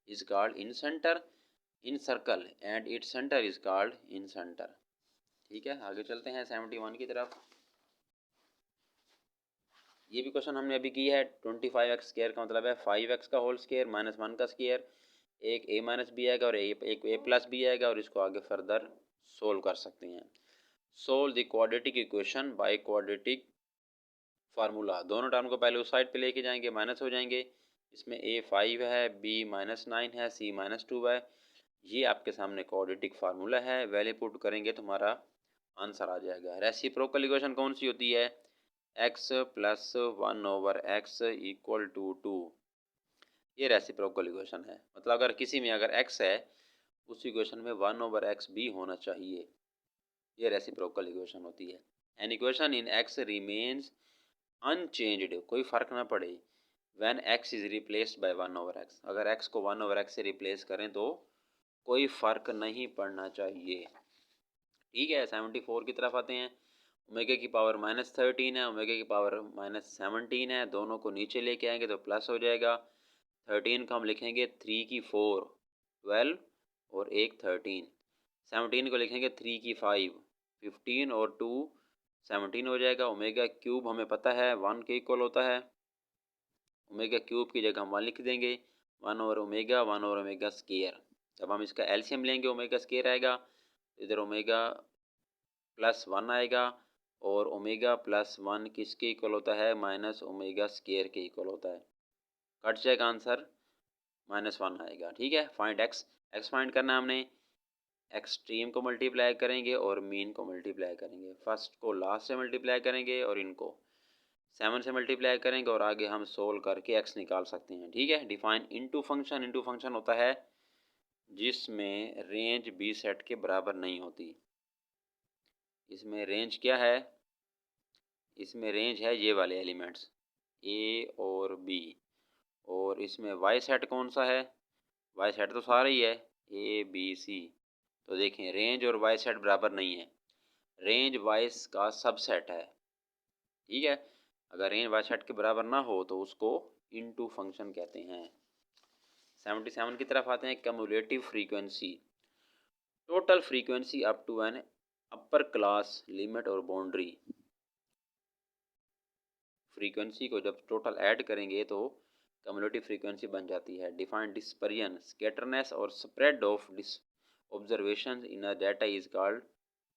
is called in centre, in circle and its centre is called in centre. ठीक है, आगे चलते हैं 71 की तरफ। ये भी क्वेश्चन हमने अभी किया है। 25x स्क्वायर का मतलब है 5x का होल स्क्वायर माइनस 1 का स्क्वायर, एक a माइनस बी आएगा और एक a प्लस बी आएगा, और इसको आगे फर्दर सोल्व कर सकते हैं। Solve the quadratic equation by quadratic formula. दोनों टर्म को पहले उस साइड पे लेके जाएंगे, माइनस हो जाएंगे। इसमें a 5 है, b माइनस 9 है, c माइनस 2 है। ये आपके सामने क्वाड्रेटिक फार्मूला है, वैल्यू पुट करेंगे तो हमारा आंसर आ जाएगा। रेसिप्रोकल इक्वेशन कौन सी होती है, x plus 1/x equal to 2। ये रेसिप्रोकल इक्वेशन है, मतलब अगर किसी में अगर x है उस इक्वेशन में 1/x भी होना चाहिए, ये रेसिप्रोकल इक्वेशन होती है। An equation in x remains unchanged, कोई फर्क ना पड़े, when x is replaced by 1/x, अगर x को 1/x से रिप्लेस करें तो कोई फर्क नहीं पड़ना चाहिए। ठीक है, 74 की तरफ आते हैं। ओमेगा की पावर -13 है, ओमेगा की पावर -17 है, दोनों को नीचे लेके आएंगे तो प्लस हो जाएगा। 13 को हम लिखेंगे 3 की 4 12 और एक 13। 17 को लिखेंगे 3 की 5 15 और 2 17 हो जाएगा। ओमेगा क्यूब हमें पता है 1 के इक्वल होता है, ओमेगा क्यूब की जगह हम 1 लिख देंगे, 1 और ओमेगा स्क्वायर। जब हम इसका एलसीएम लेंगे ओमेगा स्क्वायर आएगा, इधर ओमेगा प्लस 1 आएगा, और ओमेगा प्लस 1 किसके इक्वल होता है, माइनस ओमेगा स्क्वायर के इक्वल होता है। कट जाएगा आंसर, -1 आएगा। ठीक है, फाइंड एक्स, एक्स फाइंड करना है हमने। एक्सट्रीम को मल्टीप्लाई करेंगे और मीन को मल्टीप्लाई करेंगे, फर्स्ट को लास्ट से मल्टीप्लाई करेंगे और इनको 7 से मल्टीप्लाई करेंगे, और आगे हम सोल्व करके एक्स निकाल सकते हैं। ठीक है, define into function, into function होता है जिसमें रेंज बी सेट के बराबर नहीं होती। इसमें रेंज क्या है, इसमें रेंज है ये वाले एलिमेंट्स ए और बी, और इसमें वाई सेट कौन सा है, वाई सेट तो सारा ही है ए बी सी। तो देखें रेंज और वाई सेट बराबर नहीं है, रेंज वाई का सबसेट है। ठीक है, अगर रेंज वाई सेट के बराबर ना हो तो उसको इनटू फंक्शन कहते हैं। 77 की तरफ आते हैं। Cumulative frequency, total frequency up to an upper class limit और बाउंड्री। फ्रीक्वेंसी को जब टोटल ऐड करेंगे तो कम्युलेटिव फ्रीक्वेंसी बन जाती है। डिफाइन डिस्पर्जन, स्कैटरनेस और spread of observation in a data is called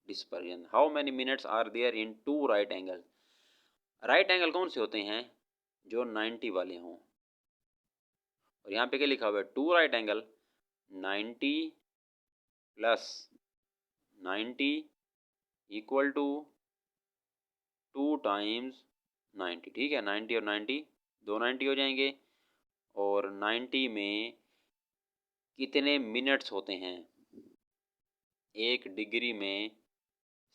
dispersion. How many minutes are there in two right angle. Right angle कौन से होते हैं? जो 90 वाले हों। और यहाँ पे क्या लिखा हुआ है? Two right angle 90 plus 90 equal to 2 times 90। ठीक है, 90 और 90 दो 90 हो जाएंगे। और 90 में कितने मिनट्स होते हैं? 1 डिग्री में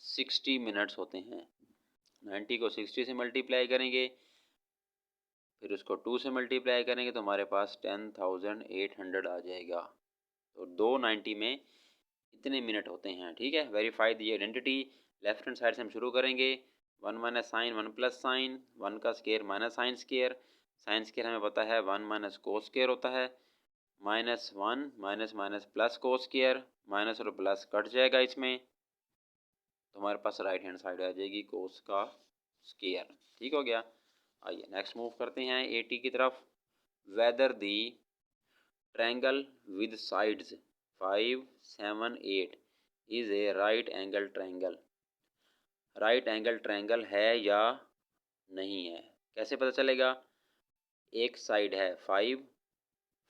60 मिनट्स होते हैं। 90 को 60 से मल्टीप्लाई करेंगे, फिर उसको 2 से मल्टीप्लाई करेंगे तो हमारे पास 10,800 आ जाएगा। तो 290 में इतने मिनट होते हैं। ठीक है, वेरीफाई दी आइडेंटिटी। लेफ्ट हैंड साइड से हम शुरू करेंगे। 1 माइनस साइन 1 प्लस साइन, 1 का square minus sine square. Sine square हमें पता है 1 माइनस कोस स्केयर होता है। -1 minus minus plus cos square, minus और प्लस कट जाएगा इसमें, तो हमारे पास राइट हैंड साइड आ जाएगी कोस का स्केयर। ठीक हो गया। आइए नेक्स्ट मूव करते हैं 80 की तरफ। Weather the triangle with sides 5, 7, 8 is a right angle triangle. Right angle triangle है या नहीं है, कैसे पता चलेगा? एक साइड है 5,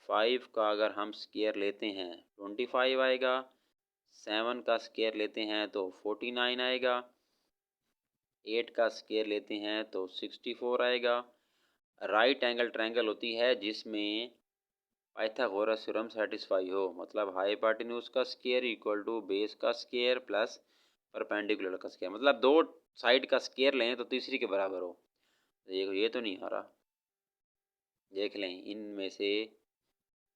5 का अगर हम स्केयर लेते हैं 25 आएगा। 7 का स्केयर लेते हैं तो 49 आएगा। 8 का स्केयर लेते हैं तो 64 आएगा। राइट एंगल ट्रायंगल होती है जिसमें पाइथागोरस थ्योरम सेटिस्फाई हो, मतलब हाइपोटेन्यूज का स्केयर इक्वल टू बेस का स्केयर प्लस परपेंडिकुलर का स्केयर। मतलब दो साइड का स्केयर लें तो तीसरी के बराबर हो। ये तो नहीं आ रहा, देख लें इनमें से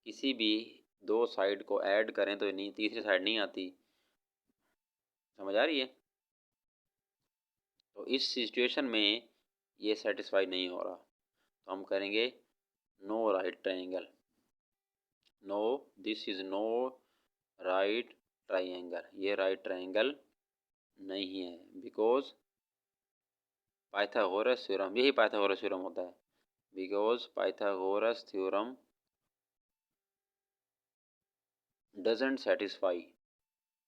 किसी भी दो साइड को ऐड करें तो नहीं, तीसरी साइड नहीं आती। समझ आ रही है? तो इस सिचुएशन में ये सेटिस्फाई नहीं हो रहा, तो हम करेंगे no right triangle. No, this is no right triangle, ये राइट ट्रायंगल नहीं है। बिकॉज पाइथागोरस थ्योरम, यही पाइथागोरस थ्योरम होता है। Because Pythagoras theorem doesn't satisfy,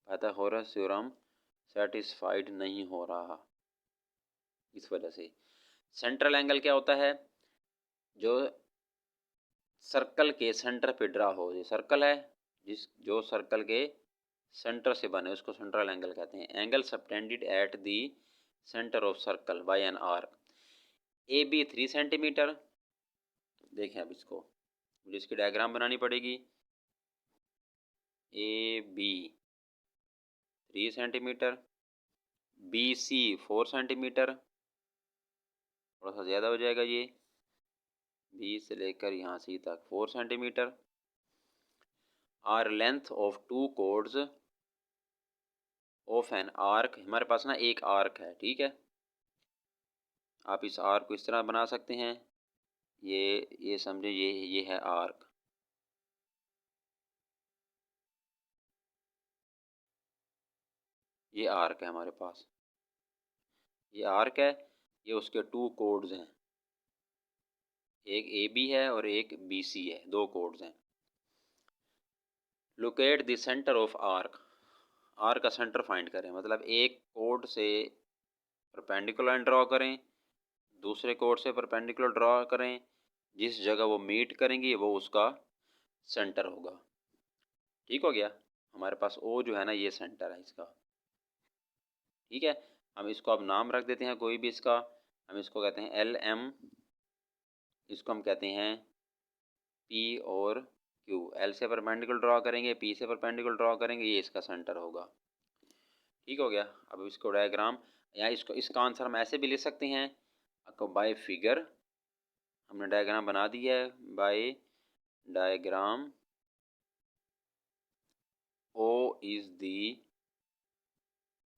Pythagoras theorem satisfied नहीं हो रहा, इस वजह से। सेंट्रल एंगल क्या होता है? जो सर्कल के सेंटर पे ड्रा हो। ये सर्कल है जो सर्कल के सेंटर से बने उसको सेंट्रल एंगल कहते हैं। Angle subtended at the centre of circle by an arc. A b 3 centimetre. देखें अब इसको, मुझे इसकी डायग्राम बनानी पड़ेगी। A b 3 centimetre, b c 4 centimetre, थोड़ा सा ज़्यादा हो जाएगा ये, बी से लेकर यहाँ सी तक 4 centimetre. Are length of 2 chords of an arc. हमारे पास ना एक आर्क है, ठीक है। आप इस आर्क को इस तरह बना सकते हैं। ये समझे, ये है आर्क। ये आर्क है हमारे पास, ये आर्क है। ये उसके 2 कोड्स हैं, एक ए बी है और एक बी सी है, 2 कोड्स हैं। Locate the centre of arc. Arc का सेंटर फाइंड करें, मतलब एक कोड से परपेंडिकुलर ड्रॉ करें, दूसरे कोड से परपेंडिकुलर ड्रॉ करें। जिस जगह वो मीट करेंगी वो उसका सेंटर होगा। ठीक हो गया। हमारे पास ओ जो है ना, ये सेंटर है इसका। ठीक है, हम इसको अब नाम रख देते हैं कोई भी इसका। हम इसको कहते हैं एल एम, इसको हम कहते हैं पी और क्यू। एल से परपेंडिकुलर ड्रॉ करेंगे, पी से परपेंडिकुलर ड्रॉ करेंगे, ये इसका सेंटर होगा। ठीक हो गया। अब इसको डायग्राम, या इसका आंसर हम ऐसे भी ले सकते हैं, आपको बाय फिगर। हमने डायग्राम बना दिया है by diagram. O is the,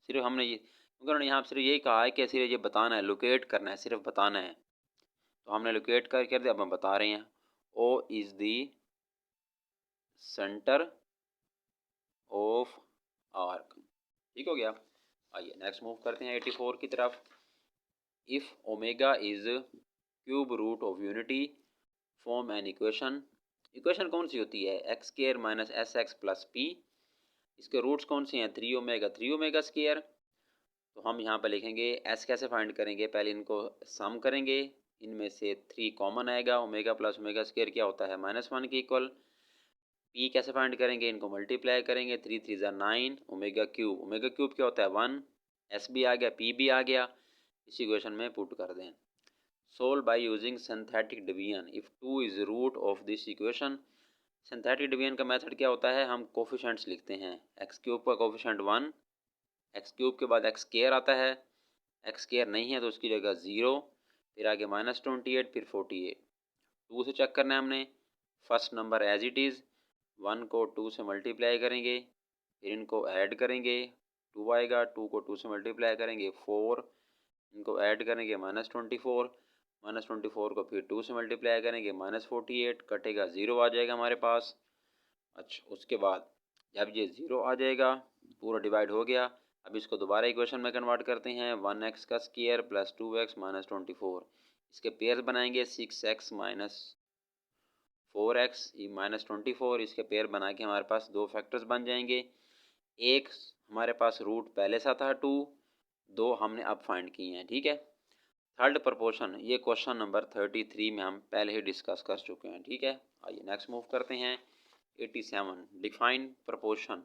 सिर्फ हमने ये, क्योंकि उन्होंने यहाँ सिर्फ यही कहा है कि सिर्फ ये बताना है, लोकेट करना है, सिर्फ बताना है। तो हमने लोकेट कर दिया, अब हम बता रहे हैं। O is the centre of arc. ठीक हो गया। आइए नेक्स्ट मूव करते हैं 84 की तरफ। If omega is cube root of unity form an equation. Equation कौन सी होती है, x square minus s x plus p. इसके रूट्स कौन से हैं, 3 ओमेगा स्केयर। तो हम यहाँ पर लिखेंगे एस कैसे फाइंड करेंगे, पहले इनको सम करेंगे, इनमें से 3 कॉमन आएगा, ओमेगा प्लस ओमेगा स्केयर क्या होता है -1 के इक्वल। पी कैसे फाइंड करेंगे, इनको मल्टीप्लाई करेंगे, 3 3 ज़ा 9, ओमेगा क्यूब क्या होता है 1, एस भी आ गया पी भी आ गया, इस इक्वेशन में पुट कर दें। Solve by using synthetic division if 2 is root of this equation. Synthetic division का मेथड क्या होता है, हम कोफिशेंट्स लिखते हैं, एक्स क्यूब का कोफिशेंट 1, एक्स क्यूब के बाद एक्स स्केयर आता है, एक्स स्केयर नहीं है तो उसकी जगह 0, फिर आगे -28, फिर 48। 2 से चेक करना है हमने, first number as it is, 1 को 2 से मल्टीप्लाई करेंगे, फिर इनको ऐड करेंगे, 2 आएगा, 2 को 2 से मल्टीप्लाई करेंगे 4, इनको ऐड करेंगे -24 को फिर 2 से मल्टीप्लाई करेंगे -48, कटेगा 0 आ जाएगा हमारे पास। अच्छा, उसके बाद जब ये 0 आ जाएगा, पूरा डिवाइड हो गया, अब इसको दोबारा इक्वेशन में कन्वर्ट करते हैं, 1x का स्क्वायर प्लस 2x -24, इसके पेयर्स बनाएंगे 6x माइनस 4x -24, इसके पेयर बना के हमारे पास 2 फैक्टर्स बन जाएंगे। एक हमारे पास रूट पहले सा था 2, 2 हमने अब फाइंड किए हैं, ठीक है। थर्ड प्रपोर्शन, ये क्वेश्चन नंबर 33 में हम पहले ही डिस्कस कर चुके हैं, ठीक है। आइए नेक्स्ट मूव करते हैं। 87 define proportion,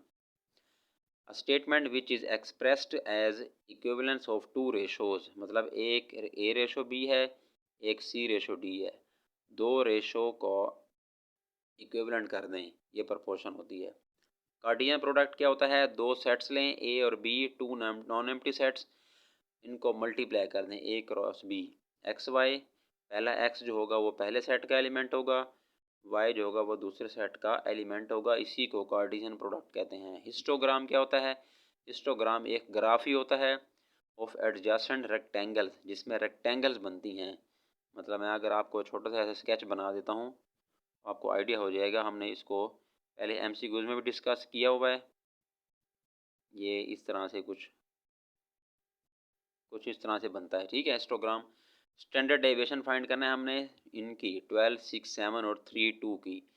a statement which is expressed as equivalence of 2 ratios, मतलब एक ए रेशो बी है, एक सी रेशो डी है, 2 रेशो को इक्विवेलेंट कर दें, ये प्रपोर्शन होती है। कार्डियन प्रोडक्ट क्या होता है, 2 सेट्स लें ए और बी, 2 नॉन एम्प्टी सेट्स, इनको मल्टीप्लाई कर दें ए क्रॉस बी, एक्स वाई, पहला एक्स जो होगा वो पहले सेट का एलिमेंट होगा, वाई जो होगा वो दूसरे सेट का एलिमेंट होगा, इसी को कार्टेशियन प्रोडक्ट कहते हैं। हिस्टोग्राम क्या होता है, हिस्टोग्राम एक ग्राफ ही होता है ऑफ एडजेसेंट रेक्टेंगल्स, जिसमें रेक्टेंगल्स बनती हैं। मतलब मैं अगर आपको छोटा सा ऐसा स्केच बना देता हूँ, आपको आइडिया हो जाएगा, हमने इसको पहले एमसीक्यूज में भी डिस्कस किया हुआ है। ये इस तरह से कुछ इस तरह से बनता है, ठीक है हिस्टोग्राम। स्टैंडर्ड डेविएशन फाइंड करना है हमने इनकी 12, 6, 7 और 3, 2 की।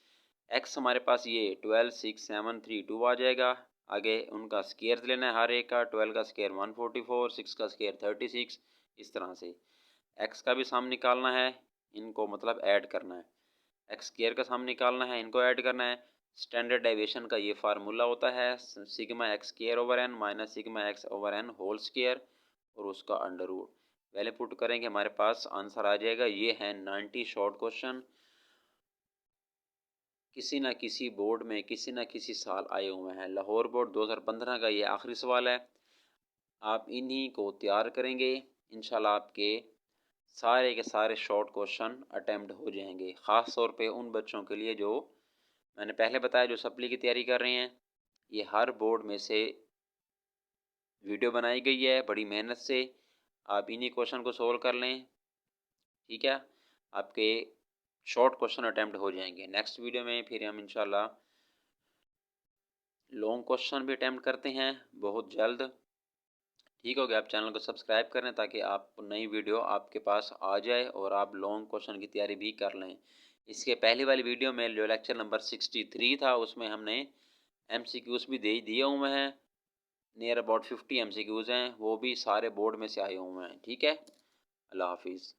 एक्स हमारे पास ये 12, 6, 7, 3, 2 आ जाएगा। आगे उनका स्केयर लेना है हर एक का, 12 का स्केयर 144, 6 का स्केयर 36, इस तरह से। एक्स का भी सम निकालना है, इनको मतलब ऐड करना है, एक्स स्केयर का सम निकालना है, इनको ऐड करना है। स्टैंडर्ड डेविएशन का ये फार्मूला होता है sigma x square over n minus sigma x over n whole square और उसका अंडर रूट। पहले पुट करेंगे, हमारे पास आंसर आ जाएगा। ये है 90 शॉर्ट क्वेश्चन, किसी ना किसी बोर्ड में किसी ना किसी साल आए हुए हैं। लाहौर बोर्ड 2015 का ये आखिरी सवाल है। आप इन्हीं को तैयार करेंगे, इंशाल्लाह आपके सारे के सारे शॉर्ट क्वेश्चन अटैम्प्ट हो जाएंगे। ख़ास तौर पे उन बच्चों के लिए जो मैंने पहले बताया जो सप्ली की तैयारी कर रहे हैं। ये हर बोर्ड में से वीडियो बनाई गई है बड़ी मेहनत से, आप इन्हीं क्वेश्चन को सोल्व कर लें, ठीक है। आपके शॉर्ट क्वेश्चन अटैम्प्ट हो जाएंगे। नेक्स्ट वीडियो में फिर हम इंशाल्लाह लॉन्ग क्वेश्चन भी अटैम्प्ट करते हैं बहुत जल्द, ठीक हो गया। आप चैनल को सब्सक्राइब करें ताकि आप नई वीडियो आपके पास आ जाए और आप लॉन्ग क्वेश्चन की तैयारी भी कर लें। इसके पहले वाली वीडियो में जो लेक्चर नंबर 63 था उसमें हमने MCQs भी दे दिए हुए हैं, नियर अबाउट 50 MCQs हैं, वो भी सारे बोर्ड में से आए हुए हैं, ठीक है। अल्लाह हाफिज़।